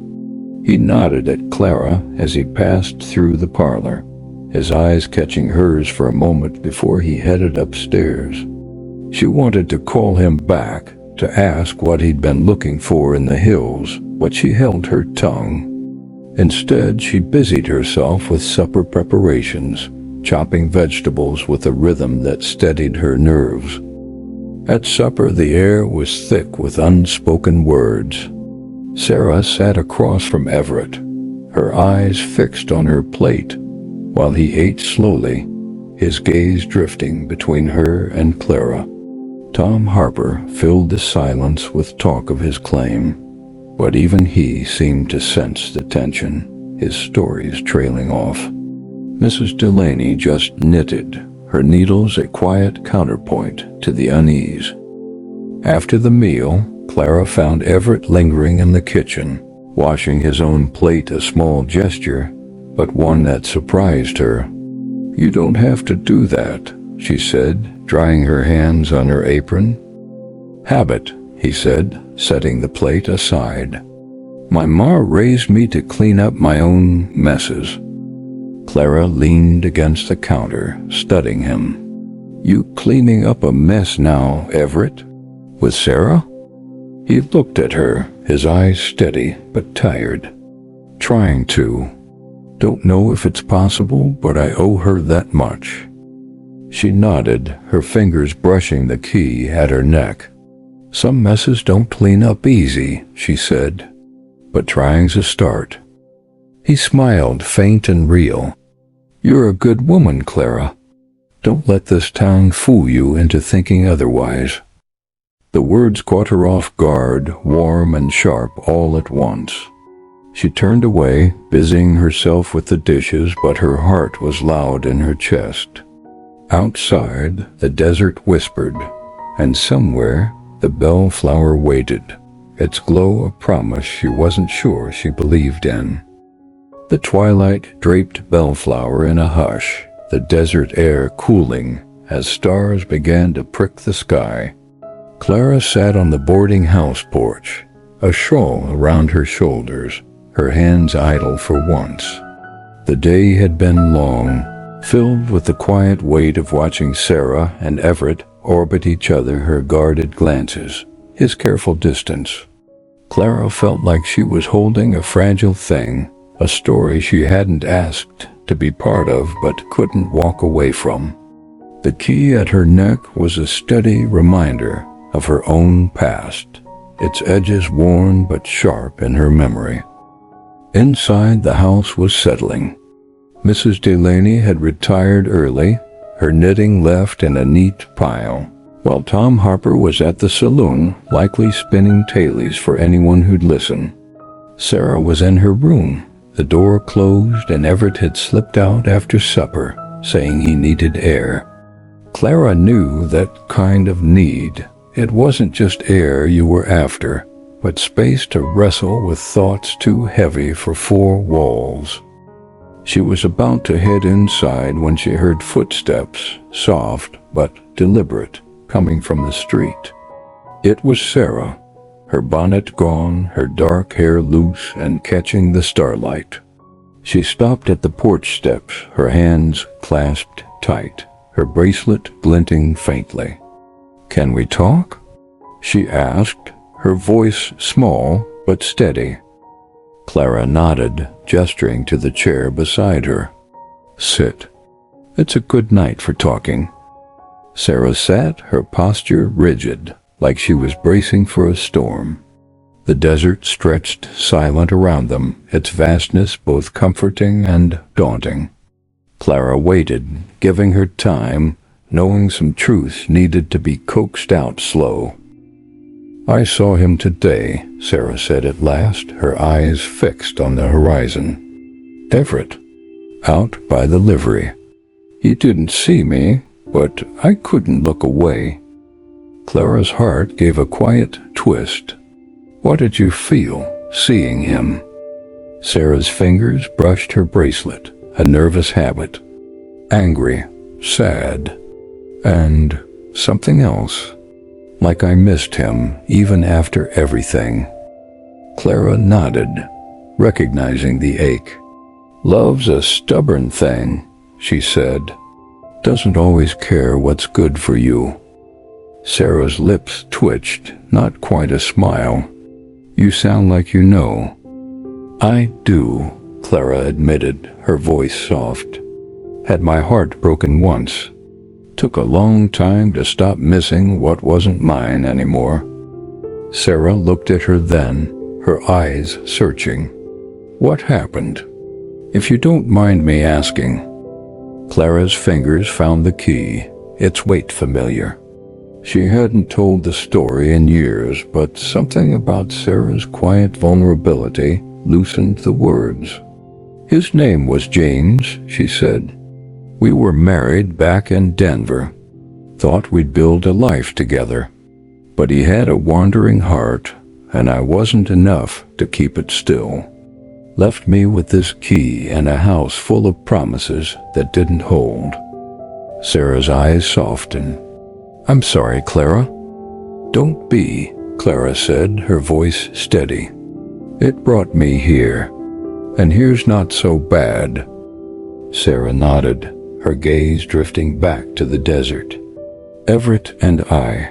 He nodded at Clara as he passed through the parlor, his eyes catching hers for a moment before he headed upstairs. She wanted to call him back, to ask what he'd been looking for in the hills, but she held her tongue. Instead, she busied herself with supper preparations, chopping vegetables with a rhythm that steadied her nerves. At supper, the air was thick with unspoken words. Sarah sat across from Everett, her eyes fixed on her plate, while he ate slowly, his gaze drifting between her and Clara. Tom Harper filled the silence with talk of his claim, but even he seemed to sense the tension, his stories trailing off. Mrs. Delaney just knitted, her needles a quiet counterpoint to the unease. After the meal, Clara found Everett lingering in the kitchen, washing his own plate, a small gesture, but one that surprised her. "You don't have to do that," she said, drying her hands on her apron. "Habit," he said, setting the plate aside. "My ma raised me to clean up my own messes." Clara leaned against the counter, studying him. "You cleaning up a mess now, Everett? With Sarah?" He looked at her, his eyes steady but tired. "Trying to. Don't know if it's possible, but I owe her that much." She nodded, her fingers brushing the key at her neck. "Some messes don't clean up easy," she said, "but trying's a start." He smiled, faint and real. "You're a good woman, Clara. Don't let this town fool you into thinking otherwise." The words caught her off guard, warm and sharp all at once. She turned away, busying herself with the dishes, but her heart was loud in her chest. Outside, the desert whispered, and somewhere the bellflower waited, its glow a promise she wasn't sure she believed in. The twilight draped Bellflower in a hush, the desert air cooling as stars began to prick the sky. Clara sat on the boarding house porch, a shawl around her shoulders, her hands idle for once. The day had been long, filled with the quiet weight of watching Sarah and Everett orbit each other, her guarded glances, his careful distance. Clara felt like she was holding a fragile thing, a story she hadn't asked to be part of but couldn't walk away from. The key at her neck was a steady reminder of her own past, its edges worn but sharp in her memory. Inside, the house was settling. Mrs. Delaney had retired early, her knitting left in a neat pile, while Tom Harper was at the saloon, likely spinning tailies for anyone who'd listen. Sarah was in her room, the door closed, and Everett had slipped out after supper, saying he needed air. Clara knew that kind of need. It wasn't just air you were after, but space to wrestle with thoughts too heavy for four walls. She was about to head inside when she heard footsteps, soft but deliberate, coming from the street. It was Sarah, her bonnet gone, her dark hair loose and catching the starlight. She stopped at the porch steps, her hands clasped tight, her bracelet glinting faintly. "Can we talk?" she asked, her voice small but steady. Clara nodded, gesturing to the chair beside her. "Sit. It's a good night for talking." Sarah sat, her posture rigid, like she was bracing for a storm. The desert stretched silent around them, its vastness both comforting and daunting. Clara waited, giving her time, knowing some truths needed to be coaxed out slow. "I saw him today," Sarah said at last, her eyes fixed on the horizon. "Everett, out by the livery. He didn't see me, but I couldn't look away." Clara's heart gave a quiet twist. "What did you feel, seeing him?" Sarah's fingers brushed her bracelet, a nervous habit. "Angry, sad, and something else. Like I missed him, even after everything." Clara nodded, recognizing the ache. "Love's a stubborn thing," she said. "Doesn't always care what's good for you." Sarah's lips twitched, not quite a smile. "You sound like you know." "I do," Clara admitted, her voice soft. "Had my heart broken once. Took a long time to stop missing what wasn't mine anymore." Sarah looked at her then, her eyes searching. "What happened? If you don't mind me asking." Clara's fingers found the key, its weight familiar. She hadn't told the story in years, but something about Sarah's quiet vulnerability loosened the words. "His name was James," she said. "We were married back in Denver. Thought we'd build a life together. But he had a wandering heart, and I wasn't enough to keep it still. Left me with this key and a house full of promises that didn't hold." Sarah's eyes softened. "I'm sorry, Clara." "Don't be," Clara said, her voice steady. "It brought me here, and here's not so bad." Sarah nodded, her gaze drifting back to the desert. "Everett and I.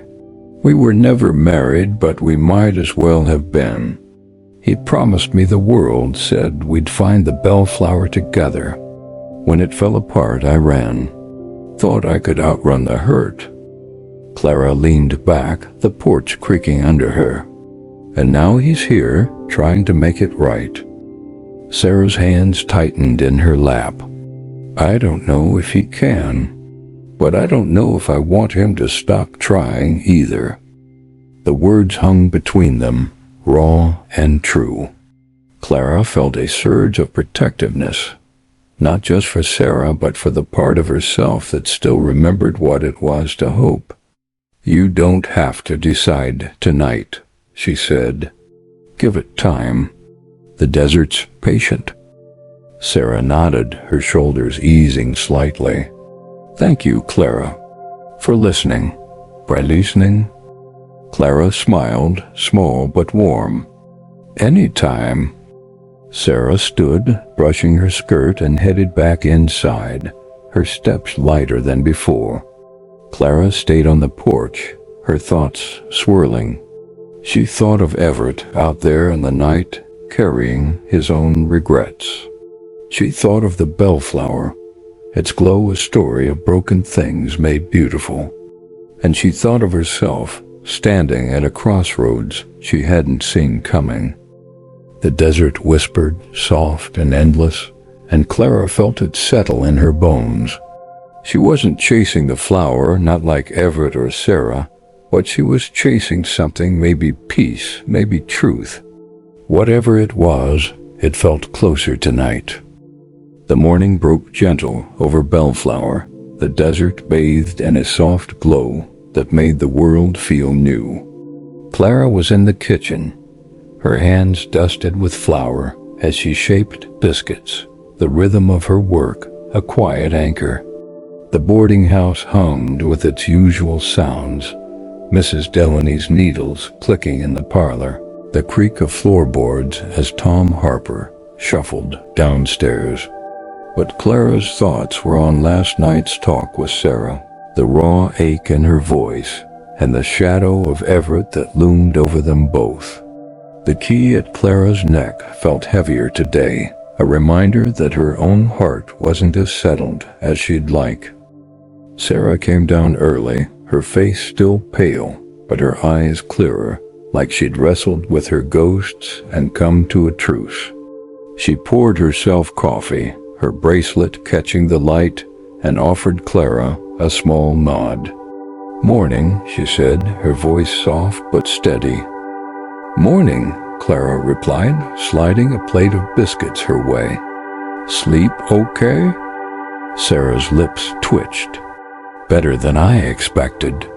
We were never married, but we might as well have been. He promised me the world, said we'd find the Bellflower together. When it fell apart, I ran. Thought I could outrun the hurt." Clara leaned back, the porch creaking under her. "And now he's here, trying to make it right." Sarah's hands tightened in her lap. "I don't know if he can, but I don't know if I want him to stop trying either." The words hung between them, raw and true. Clara felt a surge of protectiveness, not just for Sarah, but for the part of herself that still remembered what it was to hope. "You don't have to decide tonight," she said. "Give it time. The desert's patient." Sarah nodded, her shoulders easing slightly. "Thank you, Clara, for listening." "For listening?" Clara smiled, small but warm. "Any time." Sarah stood, brushing her skirt, and headed back inside, her steps lighter than before. Clara stayed on the porch, her thoughts swirling. She thought of Everett out there in the night, carrying his own regrets. She thought of the bellflower, its glow a story of broken things made beautiful. And she thought of herself, standing at a crossroads she hadn't seen coming. The desert whispered, soft and endless, and Clara felt it settle in her bones. She wasn't chasing the flower, not like Everett or Sarah, but she was chasing something, maybe peace, maybe truth. Whatever it was, it felt closer tonight. The morning broke gentle over Bellflower, the desert bathed in a soft glow that made the world feel new. Clara was in the kitchen, her hands dusted with flour as she shaped biscuits, the rhythm of her work a quiet anchor. The boarding house hummed with its usual sounds, Mrs. Delaney's needles clicking in the parlor, the creak of floorboards as Tom Harper shuffled downstairs. But Clara's thoughts were on last night's talk with Sarah, the raw ache in her voice, and the shadow of Everett that loomed over them both. The key at Clara's neck felt heavier today, a reminder that her own heart wasn't as settled as she'd like. Sarah came down early, her face still pale, but her eyes clearer, like she'd wrestled with her ghosts and come to a truce. She poured herself coffee, her bracelet catching the light, and offered Clara a small nod. "Morning," she said, her voice soft but steady. "Morning," Clara replied, sliding a plate of biscuits her way. "Sleep okay?" Sarah's lips twitched. "Better than I expected."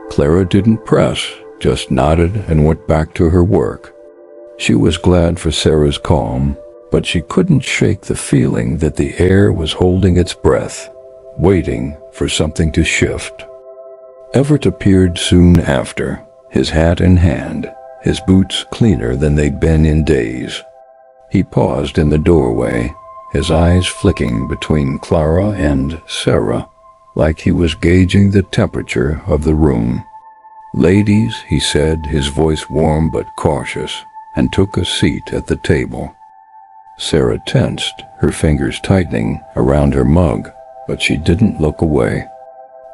Clara didn't press, just nodded and went back to her work. She was glad for Sarah's calm, but she couldn't shake the feeling that the air was holding its breath, waiting for something to shift. Everett appeared soon after, his hat in hand, his boots cleaner than they'd been in days. He paused in the doorway, his eyes flicking between Clara and Sarah, like he was gauging the temperature of the room. "Ladies," he said, his voice warm but cautious, and took a seat at the table. Sarah tensed, her fingers tightening around her mug, but she didn't look away.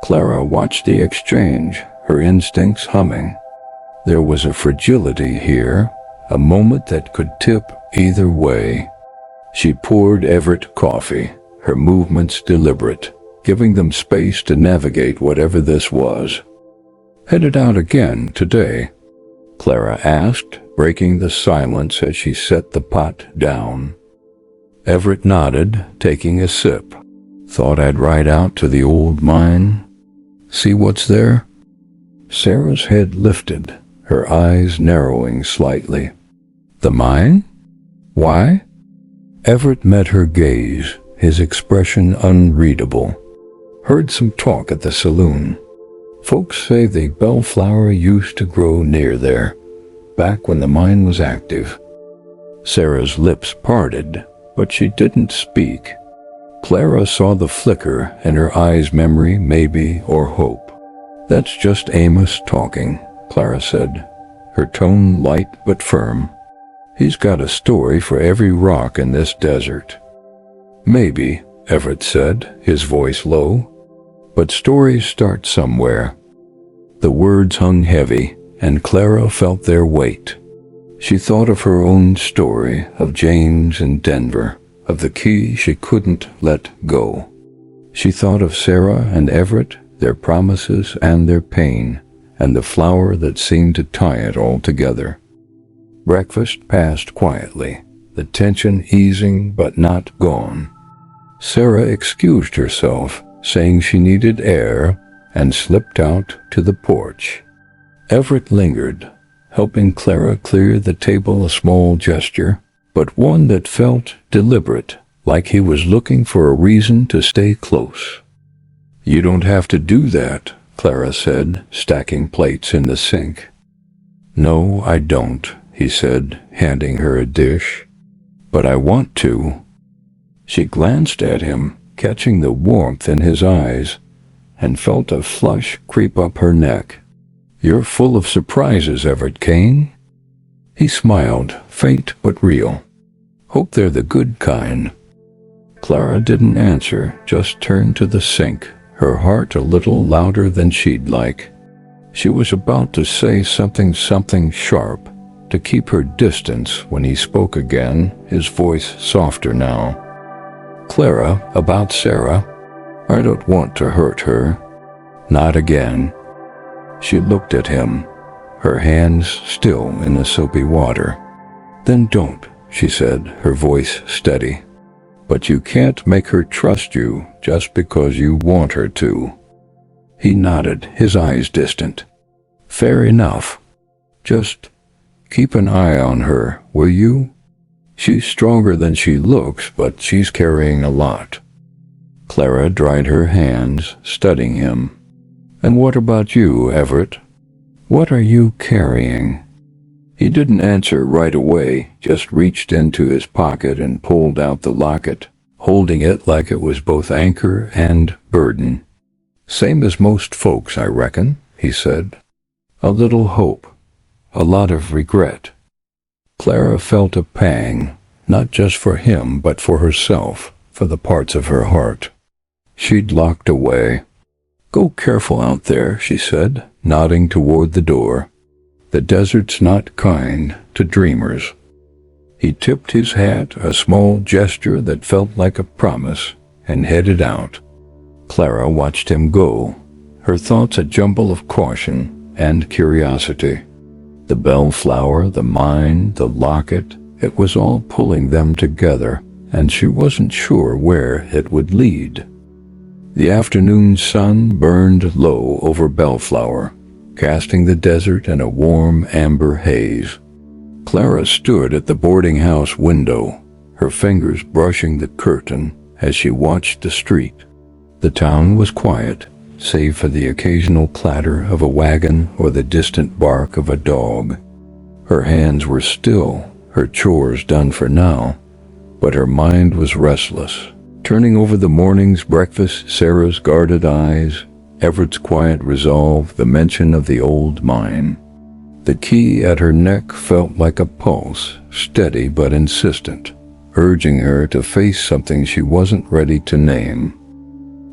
Clara watched the exchange, her instincts humming. There was a fragility here, a moment that could tip either way. She poured Everett coffee, her movements deliberate, giving them space to navigate whatever this was. "Headed out again today?" Clara asked, breaking the silence as she set the pot down. Everett nodded, taking a sip. "Thought I'd ride out to the old mine. See what's there?" Sarah's head lifted, her eyes narrowing slightly. "The mine? Why?" Everett met her gaze, his expression unreadable. "Heard some talk at the saloon. Folks say the bellflower used to grow near there, back when the mine was active." Sarah's lips parted, but she didn't speak. Clara saw the flicker in her eyes, memory, maybe, or hope. "That's just Amos talking," Clara said, her tone light but firm. "He's got a story for every rock in this desert." "Maybe," Everett said, his voice low, "but stories start somewhere." The words hung heavy, and Clara felt their weight. She thought of her own story, of James in Denver, of the key she couldn't let go. She thought of Sarah and Everett, their promises and their pain, and the flower that seemed to tie it all together. Breakfast passed quietly, the tension easing but not gone. Sarah excused herself, saying she needed air, and slipped out to the porch. Everett lingered, helping Clara clear the table, a small gesture, but one that felt deliberate, like he was looking for a reason to stay close. "You don't have to do that," Clara said, stacking plates in the sink. "No, I don't," he said, handing her a dish. "But I want to." She glanced at him, catching the warmth in his eyes, and felt a flush creep up her neck. You're full of surprises, Everett Kane." He smiled, faint but real. "Hope they're the good kind." Clara didn't answer, just turned to the sink, her heart a little louder than she'd like. She was about to say something sharp, to keep her distance when he spoke again, his voice softer now. "Clara, about Sarah. I don't want to hurt her. Not again." She looked at him, her hands still in the soapy water. "Then don't," she said, her voice steady. "But you can't make her trust you just because you want her to." He nodded, his eyes distant. "Fair enough. Just keep an eye on her, will you? She's stronger than she looks, but she's carrying a lot." Clara dried her hands, studying him. "And what about you, Everett? What are you carrying?" He didn't answer right away, just reached into his pocket and pulled out the locket, holding it like it was both anchor and burden. "Same as most folks, I reckon," he said. "A little hope, a lot of regret." Clara felt a pang, not just for him, but for herself, for the parts of her heart she'd locked away. "Go careful out there," she said, nodding toward the door. "The desert's not kind to dreamers." He tipped his hat, a small gesture that felt like a promise, and headed out. Clara watched him go, her thoughts a jumble of caution and curiosity. The bellflower, the mine, the locket, it was all pulling them together, and she wasn't sure where it would lead. The afternoon sun burned low over Bellflower, casting the desert in a warm amber haze. Clara stood at the boarding house window, her fingers brushing the curtain as she watched the street. The town was quiet, save for the occasional clatter of a wagon or the distant bark of a dog. Her hands were still, her chores done for now, but her mind was restless, turning over the morning's breakfast, Sarah's guarded eyes, Everett's quiet resolve, the mention of the old mine. The key at her neck felt like a pulse, steady but insistent, urging her to face something she wasn't ready to name.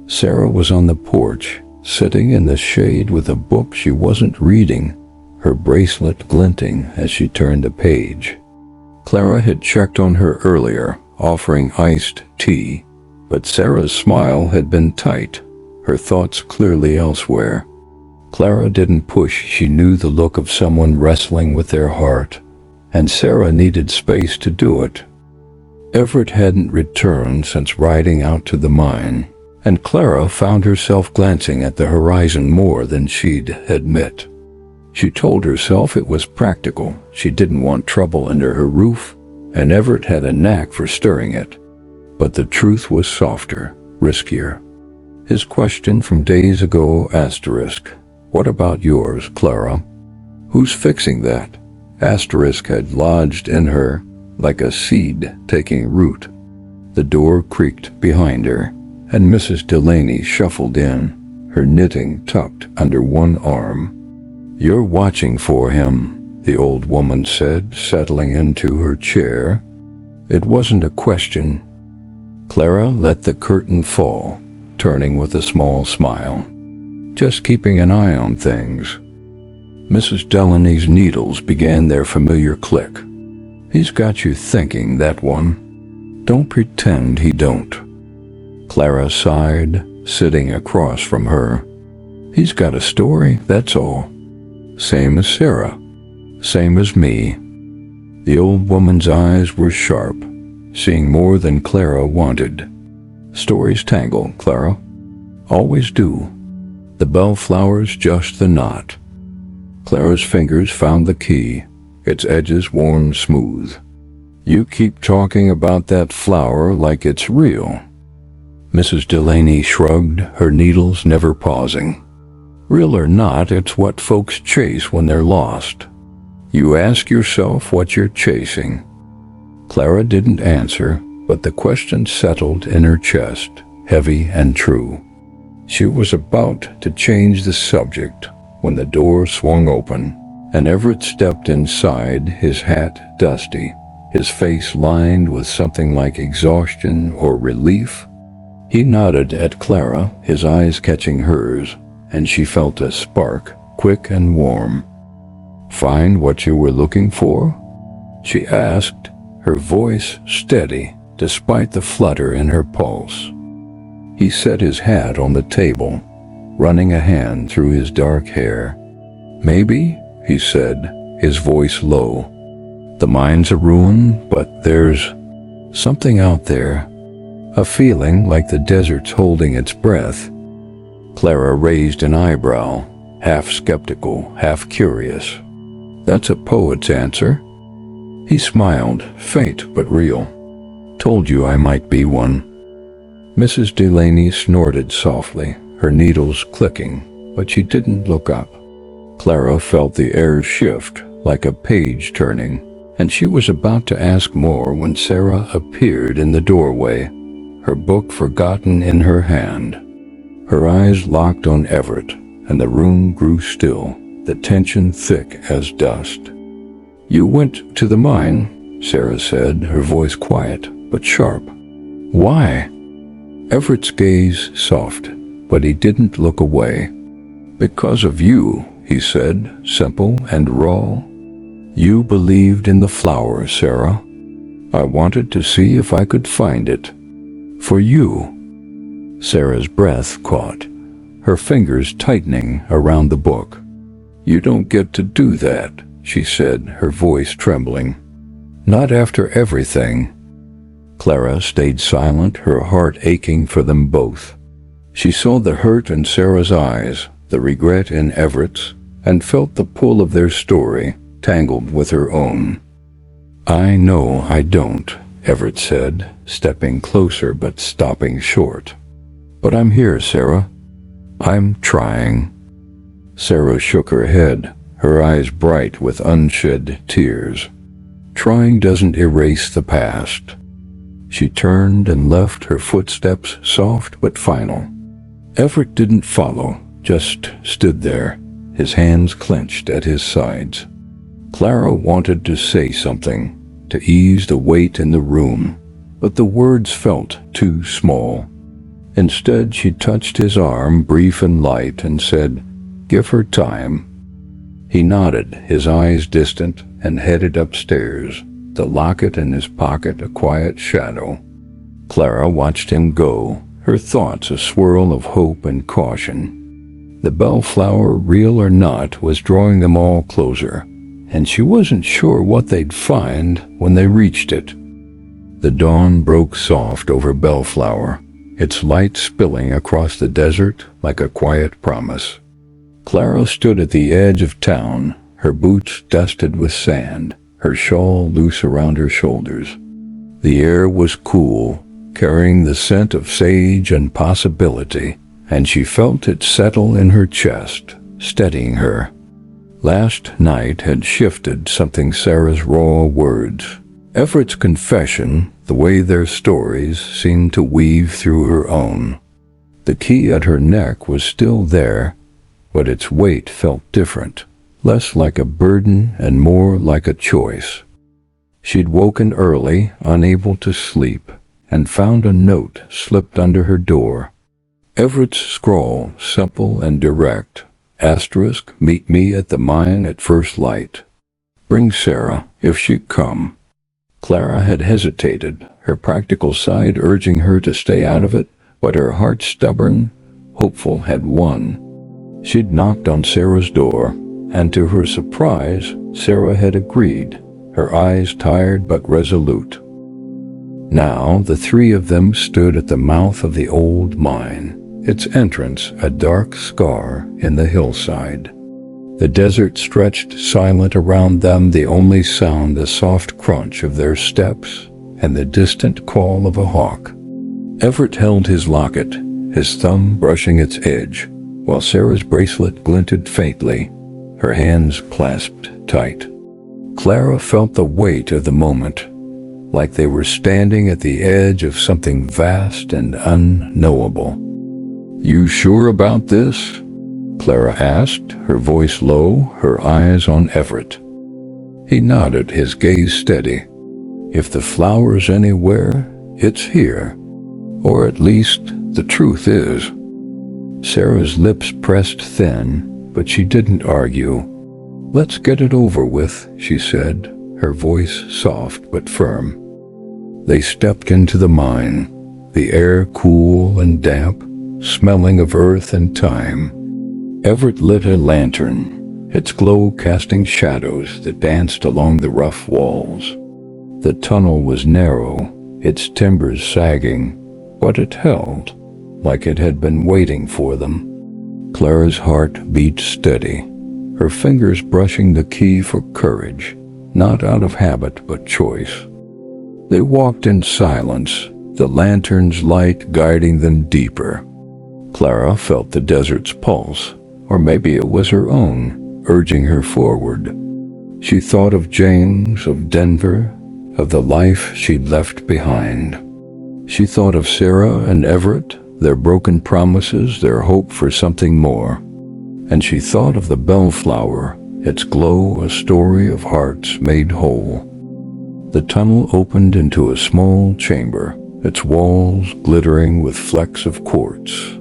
Sarah was on the porch, sitting in the shade with a book she wasn't reading, her bracelet glinting as she turned a page. Clara had checked on her earlier, offering iced tea, but Sarah's smile had been tight, her thoughts clearly elsewhere. Clara didn't push, she knew the look of someone wrestling with their heart, and Sarah needed space to do it. Everett hadn't returned since riding out to the mine, and Clara found herself glancing at the horizon more than she'd admit. She told herself it was practical, she didn't want trouble under her roof, and Everett had a knack for stirring it. But the truth was softer, riskier. His question from days ago, asterisk, "What about yours, Clara? Who's fixing that?" Asterisk had lodged in her like a seed taking root. The door creaked behind her, and Mrs. Delaney shuffled in, her knitting tucked under one arm. "You're watching for him," the old woman said, settling into her chair. It wasn't a question. Clara let the curtain fall, turning with a small smile. "Just keeping an eye on things." Mrs. Delaney's needles began their familiar click. "He's got you thinking, that one. Don't pretend he don't." Clara sighed, sitting across from her. "He's got a story, that's all. Same as Sarah. Same as me." The old woman's eyes were sharp, seeing more than Clara wanted. "Stories tangle, Clara. Always do. The bellflower's just the knot." Clara's fingers found the key, its edges worn smooth. "You keep talking about that flower like it's real." Mrs. Delaney shrugged, her needles never pausing. "Real or not, it's what folks chase when they're lost. You ask yourself what you're chasing." Clara didn't answer, but the question settled in her chest, heavy and true. She was about to change the subject, when the door swung open, and Everett stepped inside, his hat dusty, his face lined with something like exhaustion or relief. He nodded at Clara, his eyes catching hers, and she felt a spark, quick and warm. "Find what you were looking for?" she asked, her voice steady despite the flutter in her pulse. He set his hat on the table, running a hand through his dark hair. "Maybe," he said, his voice low. "The mine's a ruin, but there's something out there. A feeling like the desert's holding its breath." Clara raised an eyebrow, half skeptical, half curious. "That's a poet's answer." He smiled, faint but real. "Told you I might be one." Mrs. Delaney snorted softly, her needles clicking, but she didn't look up. Clara felt the air shift, like a page turning, and she was about to ask more when Sarah appeared in the doorway, her book forgotten in her hand. Her eyes locked on Everett, and the room grew still, the tension thick as dust. "You went to the mine," Sarah said, her voice quiet but sharp. "Why?" Everett's gaze soft, but he didn't look away. "Because of you," he said, simple and raw. "You believed in the flower, Sarah. I wanted to see if I could find it. For you." Sarah's breath caught, her fingers tightening around the book. "You don't get to do that," she said, her voice trembling. "Not after everything." Clara stayed silent, her heart aching for them both. She saw the hurt in Sarah's eyes, the regret in Everett's, and felt the pull of their story, tangled with her own. "I know I don't," Everett said, stepping closer but stopping short. "But I'm here, Sarah. I'm trying." Sarah shook her head, her eyes bright with unshed tears. "Trying doesn't erase the past." She turned and left, her footsteps soft but final. Everett didn't follow, just stood there, his hands clenched at his sides. Clara wanted to say something, to ease the weight in the room, but the words felt too small. Instead, she touched his arm, brief and light, and said, "Give her time." He nodded, his eyes distant, and headed upstairs, the locket in his pocket a quiet shadow. Clara watched him go, her thoughts a swirl of hope and caution. The Bellflower, real or not, was drawing them all closer, and she wasn't sure what they'd find when they reached it. The dawn broke soft over Bellflower, its light spilling across the desert like a quiet promise. Clara stood at the edge of town, her boots dusted with sand, her shawl loose around her shoulders. The air was cool, carrying the scent of sage and possibility, and she felt it settle in her chest, steadying her. Last night had shifted something Sarah's raw words. Everett's confession, the way their stories seemed to weave through her own. The key at her neck was still there, but its weight felt different, less like a burden and more like a choice. She'd woken early, unable to sleep, and found a note slipped under her door. Everett's scrawl, simple and direct. Asterisk, meet me at the mine at first light. Bring Sarah, if she'd come. Clara had hesitated, her practical side urging her to stay out of it, but her heart, stubborn, hopeful, had won. She'd knocked on Sarah's door, and to her surprise, Sarah had agreed, her eyes tired but resolute. Now the three of them stood at the mouth of the old mine, its entrance a dark scar in the hillside. The desert stretched silent around them, the only sound the soft crunch of their steps and the distant call of a hawk. Everett held his locket, his thumb brushing its edge, while Sarah's bracelet glinted faintly, her hands clasped tight. Clara felt the weight of the moment, like they were standing at the edge of something vast and unknowable. "You sure about this?" Clara asked, her voice low, her eyes on Everett. He nodded, his gaze steady. If the flower's anywhere, it's here. Or at least, the truth is. Sarah's lips pressed thin, but she didn't argue. Let's get it over with, she said, her voice soft but firm. They stepped into the mine, the air cool and damp, smelling of earth and time. Everett lit a lantern, its glow casting shadows that danced along the rough walls. The tunnel was narrow, its timbers sagging, but it held, like it had been waiting for them. Clara's heart beat steady, her fingers brushing the key for courage, not out of habit but choice. They walked in silence, the lantern's light guiding them deeper. Clara felt the desert's pulse, or maybe it was her own, urging her forward. She thought of James, of Denver, of the life she'd left behind. She thought of Sarah and Everett, their broken promises, their hope for something more. And she thought of the Bellflower, its glow a story of hearts made whole. The tunnel opened into a small chamber, its walls glittering with flecks of quartz.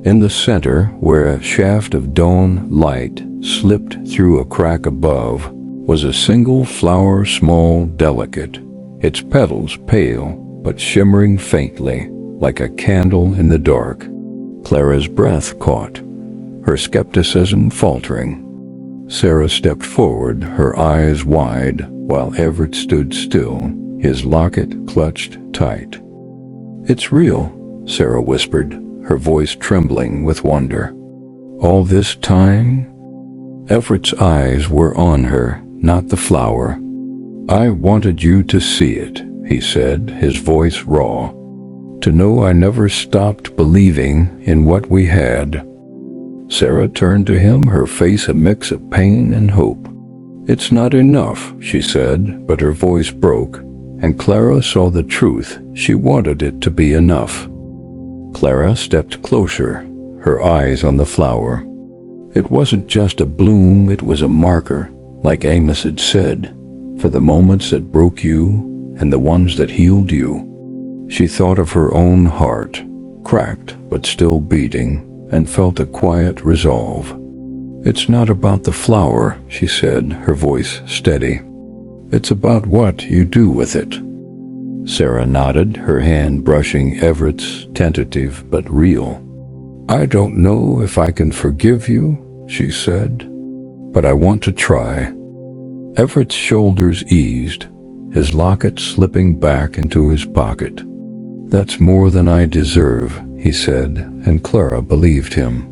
In the center, where a shaft of dawn light slipped through a crack above, was a single flower, small, delicate, its petals pale but shimmering faintly, like a candle in the dark. Clara's breath caught, her skepticism faltering. Sarah stepped forward, her eyes wide, while Everett stood still, his locket clutched tight. "It's real," Sarah whispered, her voice trembling with wonder. "All this time?" Everett's eyes were on her, not the flower. "I wanted you to see it," he said, his voice raw. "To know I never stopped believing in what we had." Sarah turned to him, her face a mix of pain and hope. "It's not enough," she said, but her voice broke, and Clara saw the truth. She wanted it to be enough. Clara stepped closer, her eyes on the flower. It wasn't just a bloom, it was a marker, like Amos had said, for the moments that broke you and the ones that healed you. She thought of her own heart, cracked but still beating, and felt a quiet resolve. "It's not about the flower," she said, her voice steady. "It's about what you do with it." Sarah nodded, her hand brushing Everett's, tentative but real. "I don't know if I can forgive you," she said, "but I want to try." Everett's shoulders eased, his locket slipping back into his pocket. "That's more than I deserve," he said, and Clara believed him.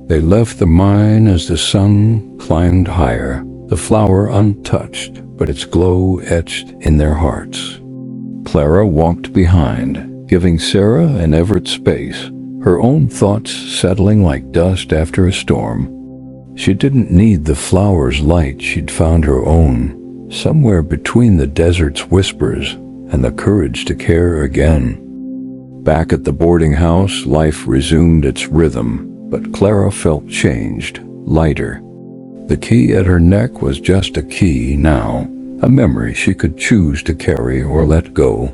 They left the mine as the sun climbed higher, the flower untouched, but its glow etched in their hearts. Clara walked behind, giving Sarah and Everett space, her own thoughts settling like dust after a storm. She didn't need the flower's light, she'd found her own, somewhere between the desert's whispers and the courage to care again. Back at the boarding house, life resumed its rhythm, but Clara felt changed, lighter. The key at her neck was just a key now, a memory she could choose to carry or let go.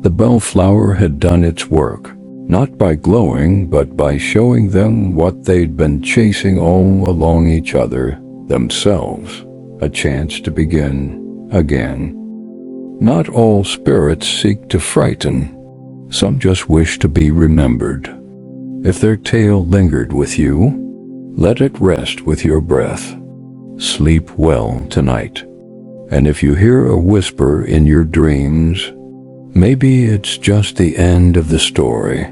The Bellflower had done its work, not by glowing, but by showing them what they'd been chasing all along, each other, themselves, a chance to begin again. Not all spirits seek to frighten. Some just wish to be remembered. If their tale lingered with you, let it rest with your breath. Sleep well tonight. And if you hear a whisper in your dreams, maybe it's just the end of the story.